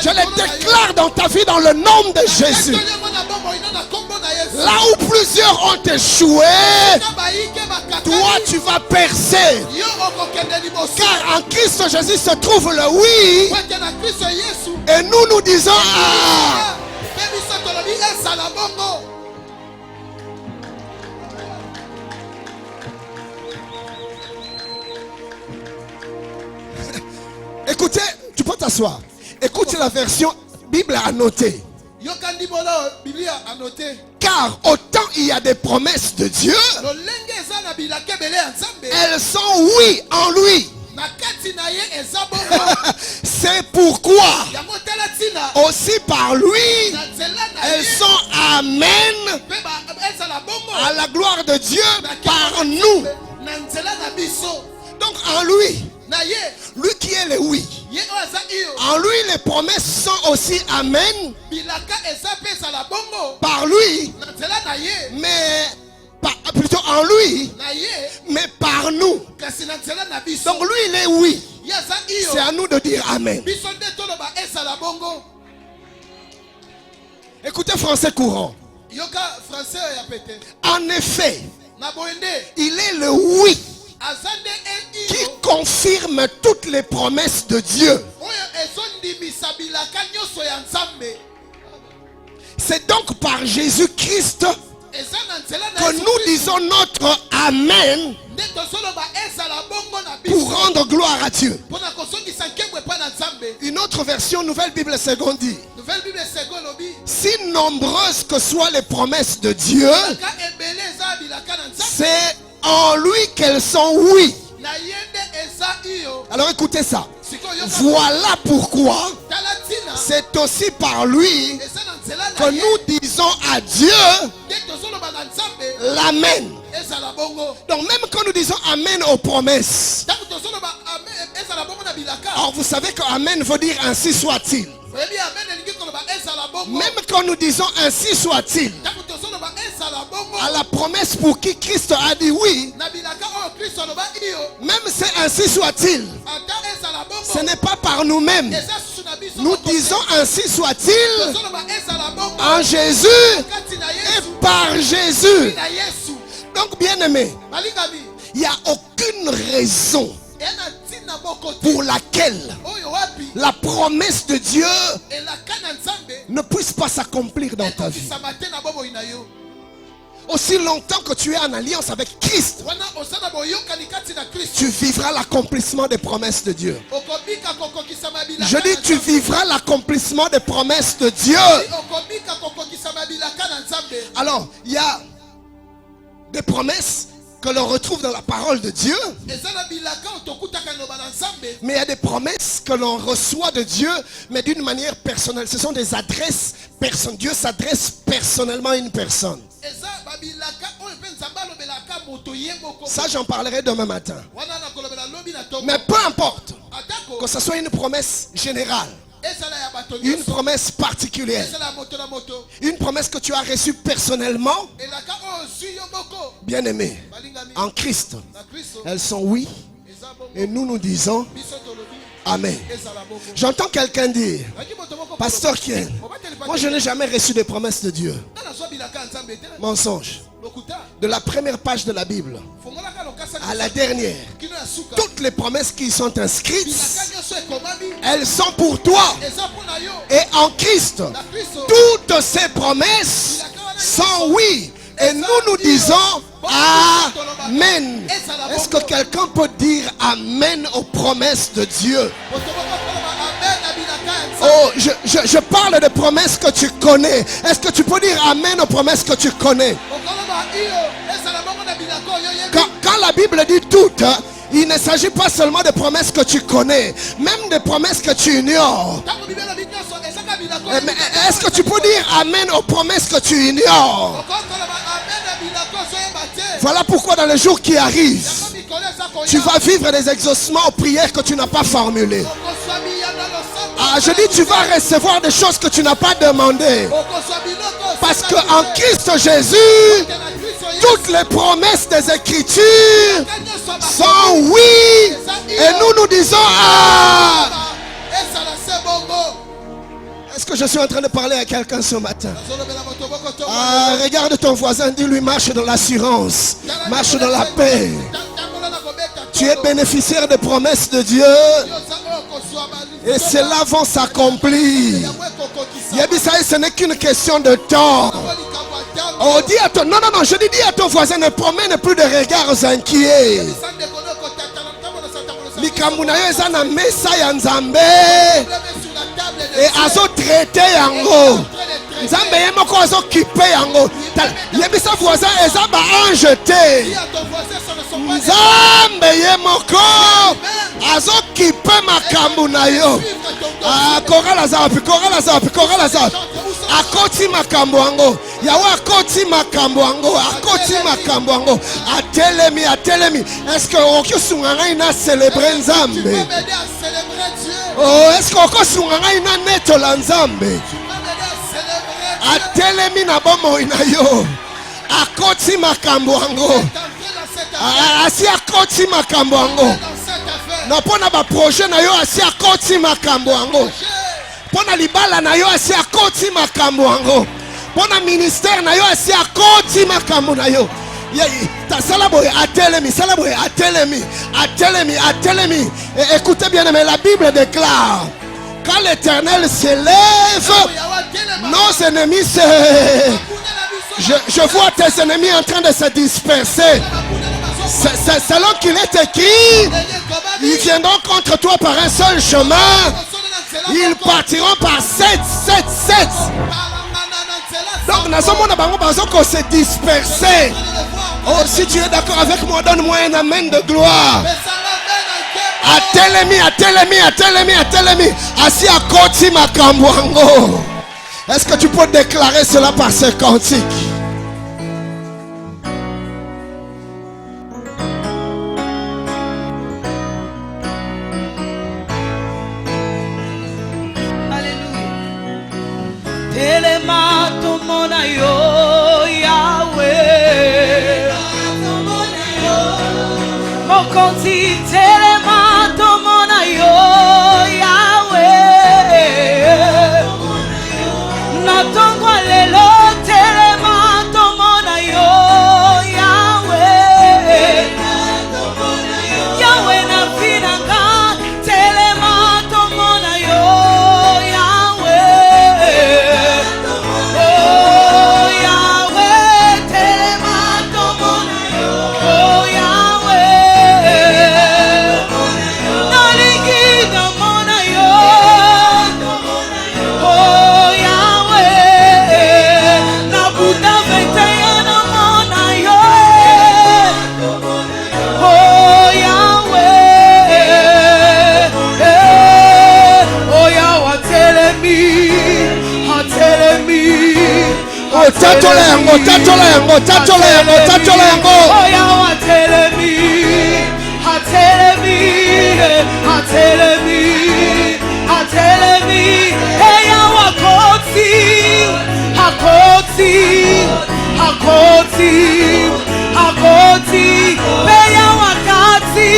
Je le déclare dans ta vie dans le nom de Jésus. Là où plusieurs ont échoué, toi tu vas percer. Car en Christ Jésus se trouve le oui. Et nous disons ah. Écoutez, tu peux t'asseoir. Écoute la version Bible annotée. Car autant il y a des promesses de Dieu, elles sont oui en lui. C'est pourquoi aussi par lui elles sont amen à la gloire de Dieu par nous. Donc en lui, lui qui est le oui, en lui les promesses sont aussi amen par lui, mais plutôt en lui, mais par nous. Donc lui il est oui, c'est à nous de dire amen. Écoutez français courant. En effet, il est le oui qui confirme toutes les promesses de Dieu. C'est donc par Jésus-Christ que nous disons notre amen pour rendre gloire à Dieu. Une autre version, Nouvelle Bible Seconde dit: si nombreuses que soient les promesses de Dieu, c'est en lui qu'elles sont oui. Alors écoutez ça. Voilà pourquoi c'est aussi par lui que nous disons à Dieu l'amen. Donc même quand nous disons amen aux promesses, alors vous savez que amen veut dire ainsi soit-il. Même quand nous disons ainsi soit-il, à la promesse pour qui Christ a dit oui, même c'est ainsi soit-il, ce n'est pas par nous-mêmes. Nous disons ainsi soit-il en Jésus et par Jésus. Donc bien aimé, il n'y a aucune raison pour laquelle la promesse de Dieu ne puisse pas s'accomplir dans ta vie. Aussi longtemps que tu es en alliance avec Christ, tu vivras l'accomplissement des promesses de Dieu. Je dis, tu vivras l'accomplissement des promesses de Dieu. Alors, il y a des promesses que l'on retrouve dans la parole de Dieu, mais il y a des promesses que l'on reçoit de Dieu, mais d'une manière personnelle. Ce sont des adresses personnelles. Dieu s'adresse personnellement à une personne. Ça, j'en parlerai demain matin. Mais peu importe que ce soit une promesse générale, une promesse particulière, une promesse que tu as reçue personnellement, bien aimé, en Christ, elles sont oui, et nous disons amen. J'entends quelqu'un dire, Pasteur Kien, moi je n'ai jamais reçu de promesses de Dieu. Mensonge. De la première page de la Bible à la dernière, toutes les promesses qui sont inscrites, elles sont pour toi. Et en Christ, toutes ces promesses sont oui. Et nous disons amen. Est-ce que quelqu'un peut dire amen aux promesses de Dieu? Oh, je parle de promesses que tu connais. Est-ce que tu peux dire amen aux promesses que tu connais? Quand la Bible dit toutes, il ne s'agit pas seulement de promesses que tu connais, même des promesses que tu ignores. Est-ce que tu peux dire amen aux promesses que tu ignores? Voilà pourquoi dans les jours qui arrivent, tu vas vivre des exaucements aux prières que tu n'as pas formulées. Je dis, tu vas recevoir des choses que tu n'as pas demandées. Parce qu'en Christ Jésus, toutes les promesses des Écritures sont oui. Et nous disons ah. Est-ce que je suis en train de parler à quelqu'un ce matin? Regarde ton voisin, dis-lui marche dans l'assurance, marche dans la paix. Tu es bénéficiaire des promesses de Dieu et cela va s'accomplir. Ce n'est qu'une question de temps. Oh, dis à ton, non, je dis à ton voisin, ne promène plus de regards inquiets. Et azo traité yango. Nzambe yemoko azo kipe yango. Yebisa voisin eza ba ange te. Nzambe yemoko azo kipe makambu na yo. Korala zapi. Akoti makambu yango. Yawe akoti makambu yango. Atelemi. Est-ce que okisunga ina célébrer Nzambe? Oh, est-ce que osunga ina netola Nzambe? Atelemi na bomo ina yo. Akoti makambu yango. Asi akoti makambu yango. Na pona ba projet na yo asi akoti makambu yango. Pona libala na yo asi akoti makambu yango. Pona ministère na yo asi akoti makambu na yo. Atelemi. Et écoutez bien, mais la Bible déclare, quand l'Éternel s'élève, nos ennemis je vois tes ennemis en train de se disperser. C'est selon qu'il est écrit, ils viendront contre toi par un seul chemin. Ils partiront par 7. Donc, nous sommes se disperser. Oh, si tu es d'accord avec moi, donne-moi un amen de gloire. atelemi. Assis à Koti Makambwango. Est-ce que tu peux déclarer cela par ce cantique? Telema tomona yo Yahweh, mokonzi telema tomona yo Yahweh, natongwa lelo telema tomona yo Yahweh, Yahweh na vinanga telema tomona yo Tatola yango. Oya wa telemi, eya wa koti, eya wa kati,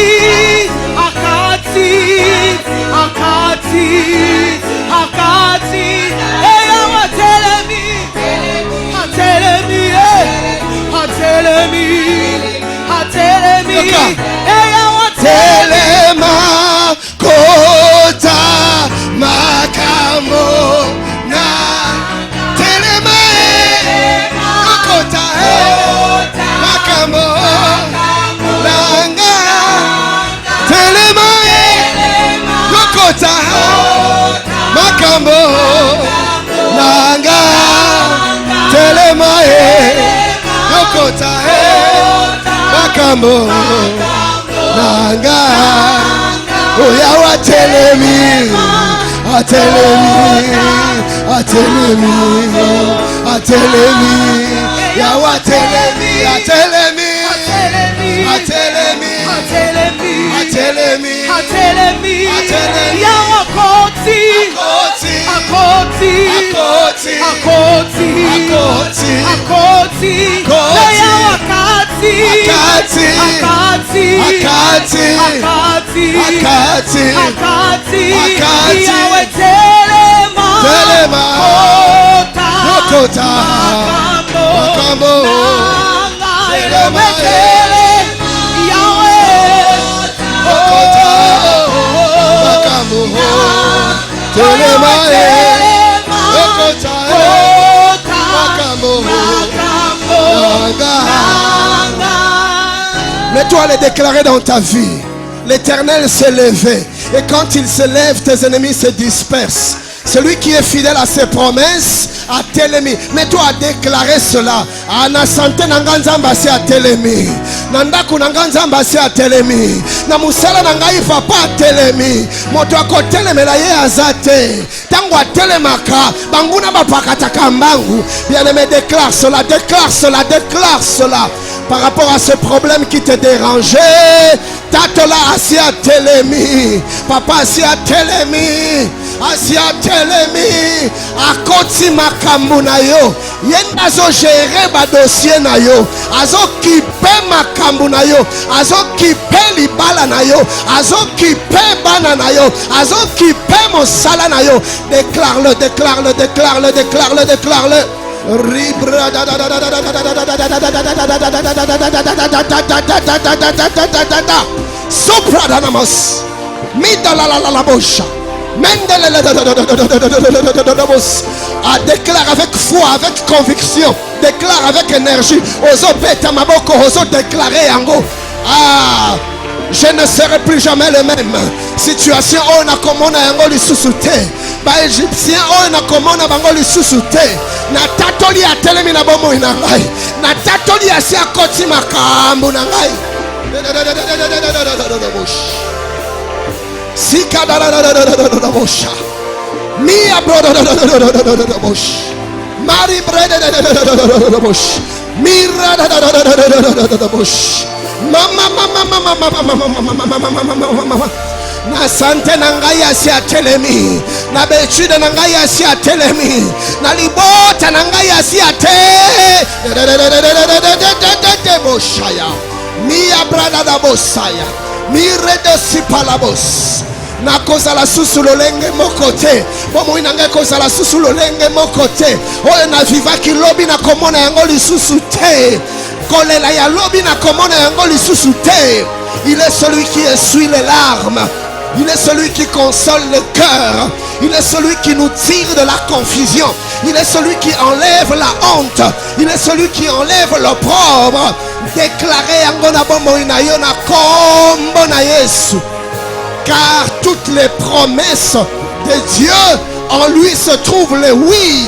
eya wa telemi, eya wa Telema kota makamo na telema kota makamo nanga telema kota makamo nanga telema kota makamo nanga. Oya wa telemi, ya wa telemi, ya wa koti, ya wa akati, Yahweh telema kota makambo Yahweh telema mets-toi à le déclarer dans ta vie. L'Éternel s'est levé, et quand il se lève, tes ennemis se dispersent. Celui qui est fidèle à ses promesses a telemi. Mets-toi à déclarer cela. Ana santé nanganzamba si a telemi. Nandaku nanganzamba si a telemi. Na musala nangai papa a telemi. Moto ako telemela ye azate. Tango a telemaka. Banguna bapakataka mbangu. Bien-aimé, déclare cela, déclare cela, déclare cela. Par rapport à ce problème qui te dérangeait, Tatola asia telemi. Papa asia telemi. Asia telemi. Akoti makambu na yo. Yenda zo gérer ba dossier na yo. Azo kipe makambu na yo. Azo kipe libala na yo. Azo kipe bana na yo. Azo kipe mosala na yo. Déclare-le, déclare-le, déclare-le, déclare-le, déclare-le. Sopradanamas Midalalalabosha à déclare avec foi, avec conviction, déclare avec énergie. Ozo beta maboko, ozo déclarer yango. Ah, je ne serai plus jamais le même. Situation on a commandé yango li susute. Ba égyptien on a commandé bango li susute. Na tatoli a telemi na bomo inangai. Na tatoli asi akoti makambu nangai. Sika da da da da da da da bosha. Mia brother da da da da da da da bosh. Mari brother da da da da da da da bosh. Mira da da da da da da da da bosh. Mama mama mama mama mama mama mama. Na sante na ngai asi atelemi, na bechude na ngai asi atelemi, na libota na ngai asi ate. Boshaya, mia brada da bosaya, mire de sipalabos. Na koza la susu lolenge mokote, bomo inanga koza la susu lolenge mokote. Oye na viva ki lobi na komona yango lisusu te. Kolela ya lobi na komona yango lisusu te. Il est celui qui essuie les larmes. Il est celui qui console le cœur. Il est celui qui nous tire de la confusion. Il est celui qui enlève la honte. Il est celui qui enlève l'opprobre. Déclarez Angona Bombo Inayona Kombo na Yesu. Car toutes les promesses de Dieu, en lui se trouvent les oui.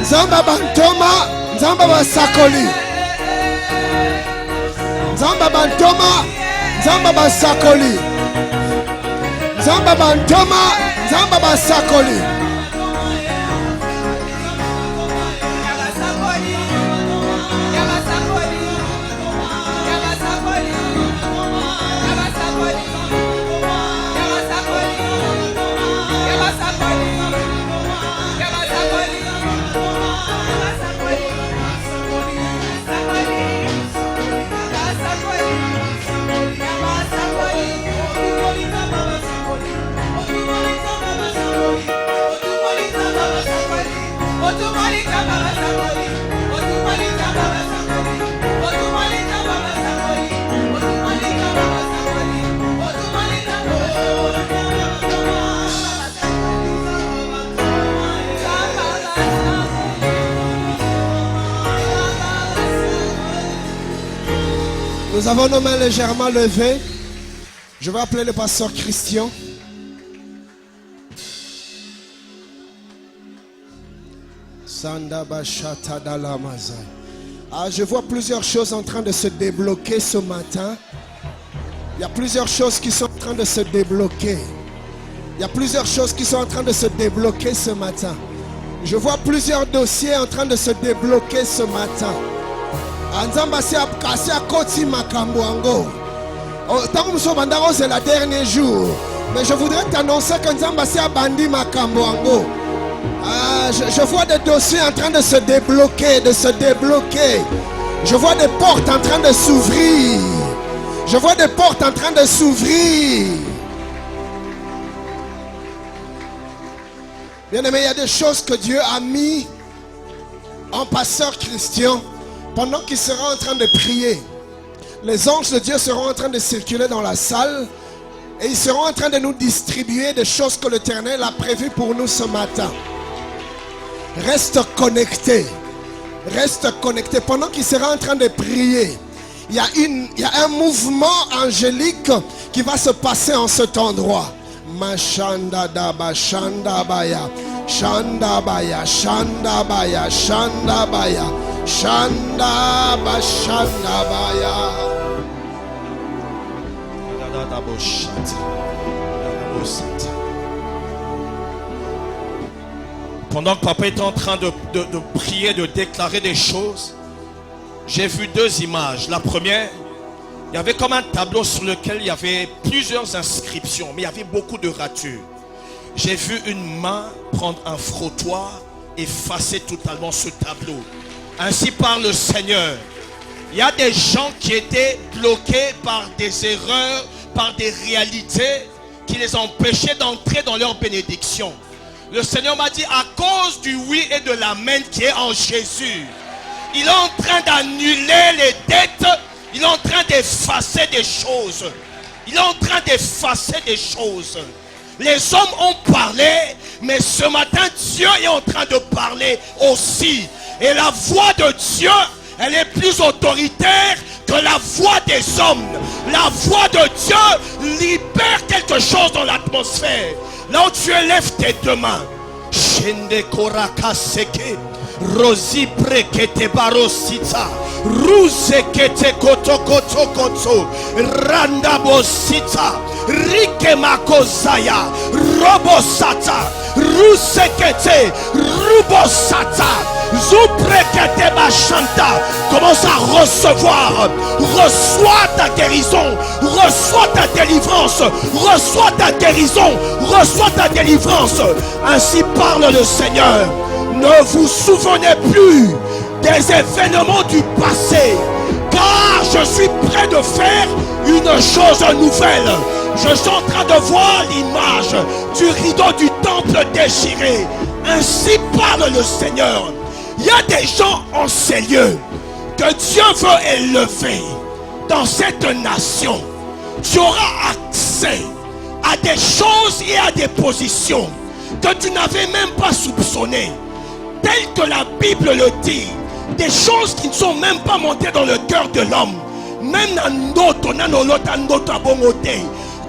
Nzamba bantoma, nzamba basakoli. Nzamba bantoma, nzamba basakoli. Nzamba bantoma, nzamba basakoli. Nous avons nos mains légèrement levées. Je vais appeler le pasteur Christian. Je vois plusieurs choses en train de se débloquer ce matin. Il y a plusieurs choses qui sont en train de se débloquer. Il y a plusieurs choses qui sont en train de se débloquer ce matin. Je vois plusieurs dossiers en train de se débloquer ce matin. C'est le dernier jour. Mais je voudrais t'annoncer que Nzambasi a bandi Makamboango. Je vois des dossiers en train de se débloquer, Je vois des portes en train de s'ouvrir. Je vois des portes en train de s'ouvrir. Bien aimé, il y a des choses que Dieu a mis en pasteur Christian pendant qu'il sera en train de prier. Les anges de Dieu seront en train de circuler dans la salle et ils seront en train de nous distribuer des choses que l'Éternel a prévues pour nous ce matin. Reste connecté. Reste connecté. Pendant qu'il sera en train de prier, il y a un mouvement angélique qui va se passer en cet endroit. Mashanda daba shanda baya. Shanda baya. Shanda baya. Shanda baya. Shanda ba shanda baya. Pendant que papa était en train de prier, de déclarer des choses, j'ai vu deux images. La première, il y avait comme un tableau sur lequel il y avait plusieurs inscriptions, mais il y avait beaucoup de ratures. J'ai vu une main prendre un frottoir et effacer totalement ce tableau. Ainsi parle le Seigneur. Il y a des gens qui étaient bloqués par des erreurs, par des réalités qui les empêchaient d'entrer dans leur bénédiction. Le Seigneur m'a dit, à cause du oui et de l'amen qui est en Jésus, il est en train d'annuler les dettes, il est en train d'effacer des choses. Il est en train d'effacer des choses. Les hommes ont parlé, mais ce matin, Dieu est en train de parler aussi. Et la voix de Dieu, elle est plus autoritaire que la voix des hommes. La voix de Dieu libère quelque chose dans l'atmosphère. Là où tu élèves tes deux mains. Shende koraka seke. Rosi prekete barosita. Ruse kete koto koto koto. Randa bosita. Rike makozaya. Robosata. Ruse kete. Rubosata. Zouprekete bachanta. Commence à recevoir. Reçois ta guérison. Reçois ta délivrance. Reçois ta guérison. Reçois ta délivrance. Ainsi parle le Seigneur. Ne vous souvenez plus des événements du passé, car je suis prêt de faire une chose nouvelle. Je suis en train de voir l'image du rideau du temple déchiré. Ainsi parle le Seigneur. Il y a des gens en ces lieux que Dieu veut élever dans cette nation. Tu auras accès à des choses et à des positions que tu n'avais même pas soupçonnées. Tel que la Bible le dit, des choses qui ne sont même pas montées dans le cœur de l'homme. Même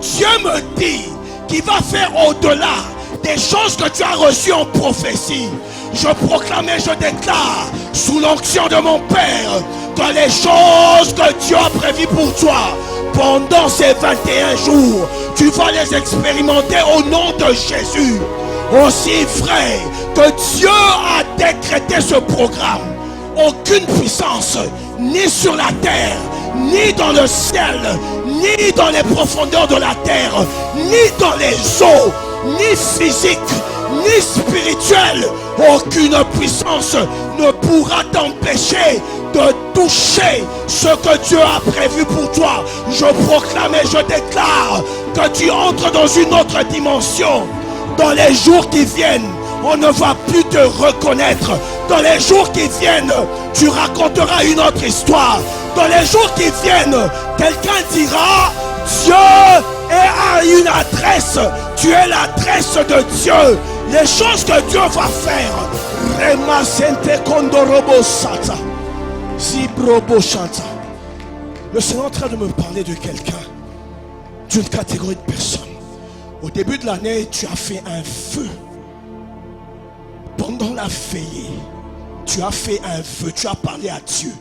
Dieu me dit qu'il va faire au-delà des choses que tu as reçues en prophétie. Je proclame et je déclare sous l'onction de mon Père que les choses que Dieu a prévues pour toi pendant ces 21 jours, tu vas les expérimenter au nom de Jésus. Aussi vrai que Dieu a décrété ce programme, aucune puissance, ni sur la terre, ni dans le ciel, ni dans les profondeurs de la terre, ni dans les eaux, ni physique, ni spirituelle, aucune puissance ne pourra t'empêcher de toucher ce que Dieu a prévu pour toi. Je proclame et je déclare que tu entres dans une autre dimension. Dans les jours qui viennent, on ne va plus te reconnaître. Dans les jours qui viennent, tu raconteras une autre histoire. Dans les jours qui viennent, quelqu'un dira, Dieu est à une adresse. Tu es l'adresse de Dieu. Les choses que Dieu va faire. Le Seigneur est en train de me parler de quelqu'un, d'une catégorie de personnes. Au début de l'année, tu as fait un vœu. Pendant la veillée, tu as fait un vœu, tu as parlé à Dieu.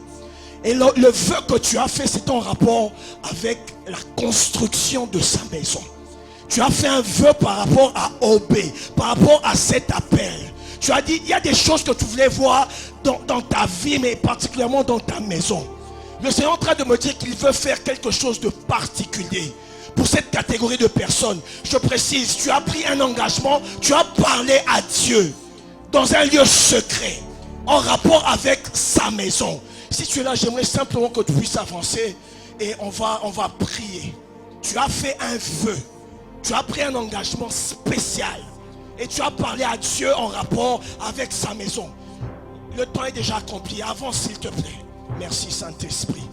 Et le vœu que tu as fait, c'est en rapport avec la construction de sa maison. Tu as fait un vœu par rapport à Obé, par rapport à cet appel. Tu as dit, il y a des choses que tu voulais voir dans ta vie, mais particulièrement dans ta maison. Le Seigneur est en train de me dire qu'il veut faire quelque chose de particulier pour cette catégorie de personnes. Je précise, tu as pris un engagement, tu as parlé à Dieu dans un lieu secret, en rapport avec sa maison. Si tu es là, j'aimerais simplement que tu puisses avancer et on va prier. Tu as fait un vœu, tu as pris un engagement spécial et tu as parlé à Dieu en rapport avec sa maison. Le temps est déjà accompli. Avance s'il te plaît. Merci Saint-Esprit.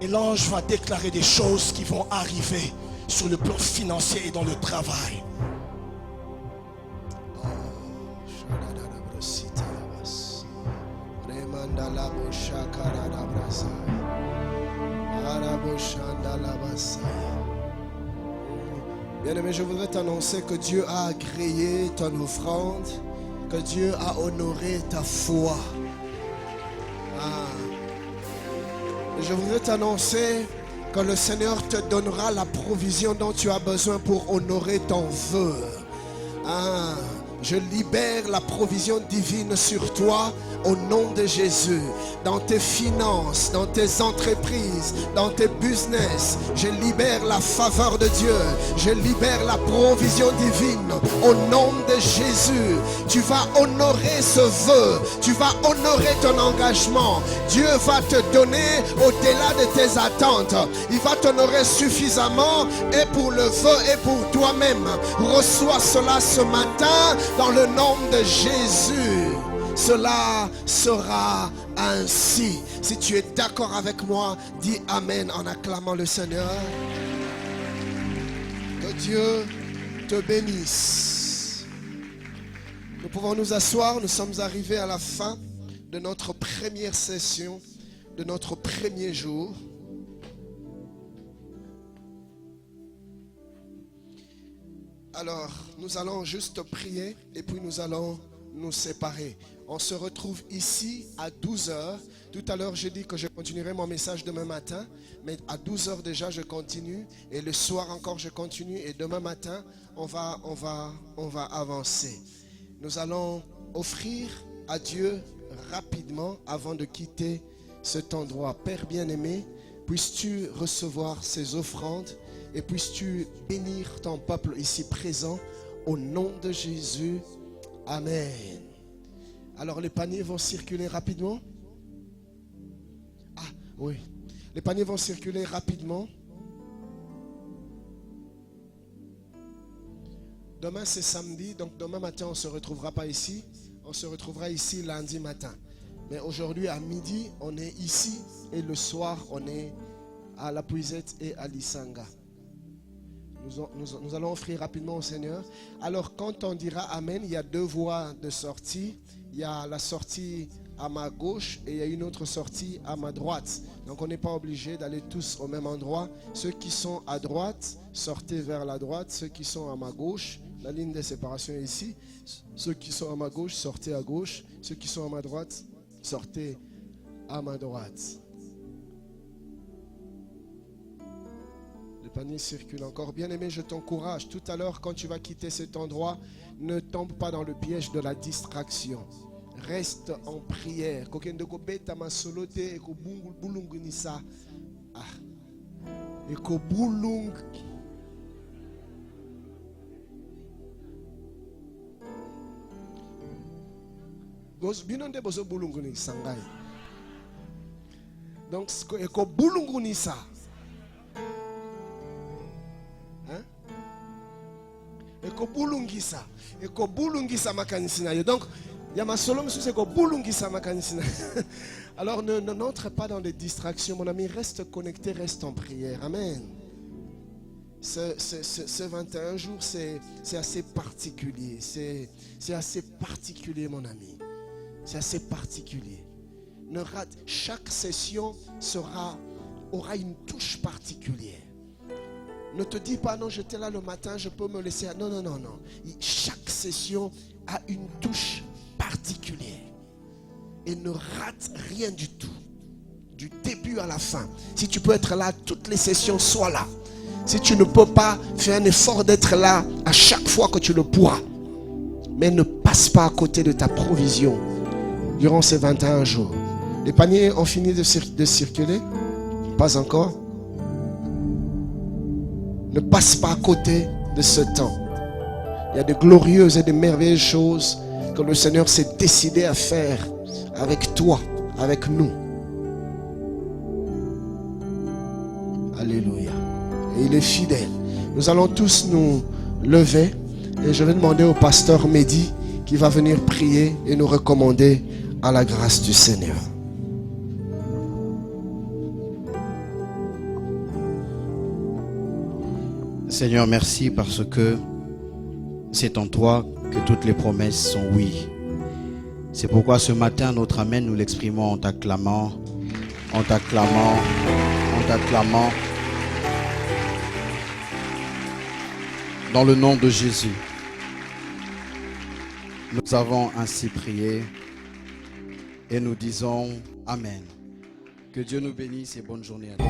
Et l'ange va déclarer des choses qui vont arriver sur le plan financier et dans le travail. Bien-aimé, je voudrais t'annoncer que Dieu a agréé ton offrande, que Dieu a honoré ta foi. Et je voudrais t'annoncer que le Seigneur te donnera la provision dont tu as besoin pour honorer ton vœu. Je libère la provision divine sur toi au nom de Jésus. Dans tes finances, dans tes entreprises, dans tes business, je libère la faveur de Dieu. Je libère la provision divine au nom de Jésus. Tu vas honorer ce vœu. Tu vas honorer ton engagement. Dieu va te donner au-delà de tes attentes. Il va t'honorer suffisamment et pour le vœu et pour toi-même. Reçois cela ce matin dans le nom de Jésus. Cela sera ainsi. Si tu es d'accord avec moi, dis Amen en acclamant le Seigneur. Que Dieu te bénisse. Nous pouvons nous asseoir. Nous sommes arrivés à la fin de notre première session, de notre premier jour. Alors, nous allons juste prier et puis nous allons nous séparer. On se retrouve ici à 12h. Tout à l'heure, j'ai dit que je continuerai mon message demain matin. Mais à 12h déjà, je continue. Et le soir encore, je continue. Et demain matin, on va avancer. Nous allons offrir à Dieu rapidement avant de quitter cet endroit. Père bien-aimé, puisses-tu recevoir ces offrandes et puisses-tu bénir ton peuple ici présent au nom de Jésus. Amen. Alors les paniers vont circuler rapidement. Ah oui, les paniers vont circuler rapidement. Demain c'est samedi, donc demain matin on ne se retrouvera pas ici. On se retrouvera ici lundi matin. Mais aujourd'hui à midi on est ici et le soir on est à la Puisette et à l'Isanga. Nous allons offrir rapidement au Seigneur. Alors quand on dira Amen, il y a deux voies de sortie. Il y a la sortie à ma gauche et il y a une autre sortie à ma droite. Donc on n'est pas obligé d'aller tous au même endroit. Ceux qui sont à droite, sortez vers la droite. Ceux qui sont à ma gauche, la ligne de séparation est ici. Ceux qui sont à ma gauche, sortez à gauche. Ceux qui sont à ma droite, sortez à ma droite. Le panier circule encore. Bien-aimé, je t'encourage. Tout à l'heure, quand tu vas quitter cet endroit, ne tombe pas dans le piège de la distraction. Reste en prière. Donc, donc alors n'entre pas dans des distractions, mon ami. Reste connecté, reste en prière. Amen. Ce 21 jours, c'est assez particulier. C'est assez particulier, mon ami. C'est assez particulier. Ne rate, chaque session sera aura une touche particulière. Ne te dis pas, non, j'étais là le matin, je peux me laisser. Non, non, non, non. Chaque session a une touche particulière. Et ne rate rien du tout. Du début à la fin. Si tu peux être là, toutes les sessions, sois là. Si tu ne peux pas, fais un effort d'être là à chaque fois que tu le pourras. Mais ne passe pas à côté de ta provision durant ces 21 jours. Les paniers ont fini de circuler? Pas encore. Ne passe pas à côté de ce temps. Il y a de glorieuses et de merveilleuses choses que le Seigneur s'est décidé à faire avec toi, avec nous. Alléluia. Et il est fidèle. Nous allons tous nous lever et je vais demander au pasteur Mehdi qui va venir prier et nous recommander à la grâce du Seigneur. Seigneur, merci parce que c'est en toi que toutes les promesses sont oui. C'est pourquoi ce matin, notre Amen, nous l'exprimons en t'acclamant, en t'acclamant, en t'acclamant. Dans le nom de Jésus, nous avons ainsi prié et nous disons Amen. Que Dieu nous bénisse et bonne journée à tous.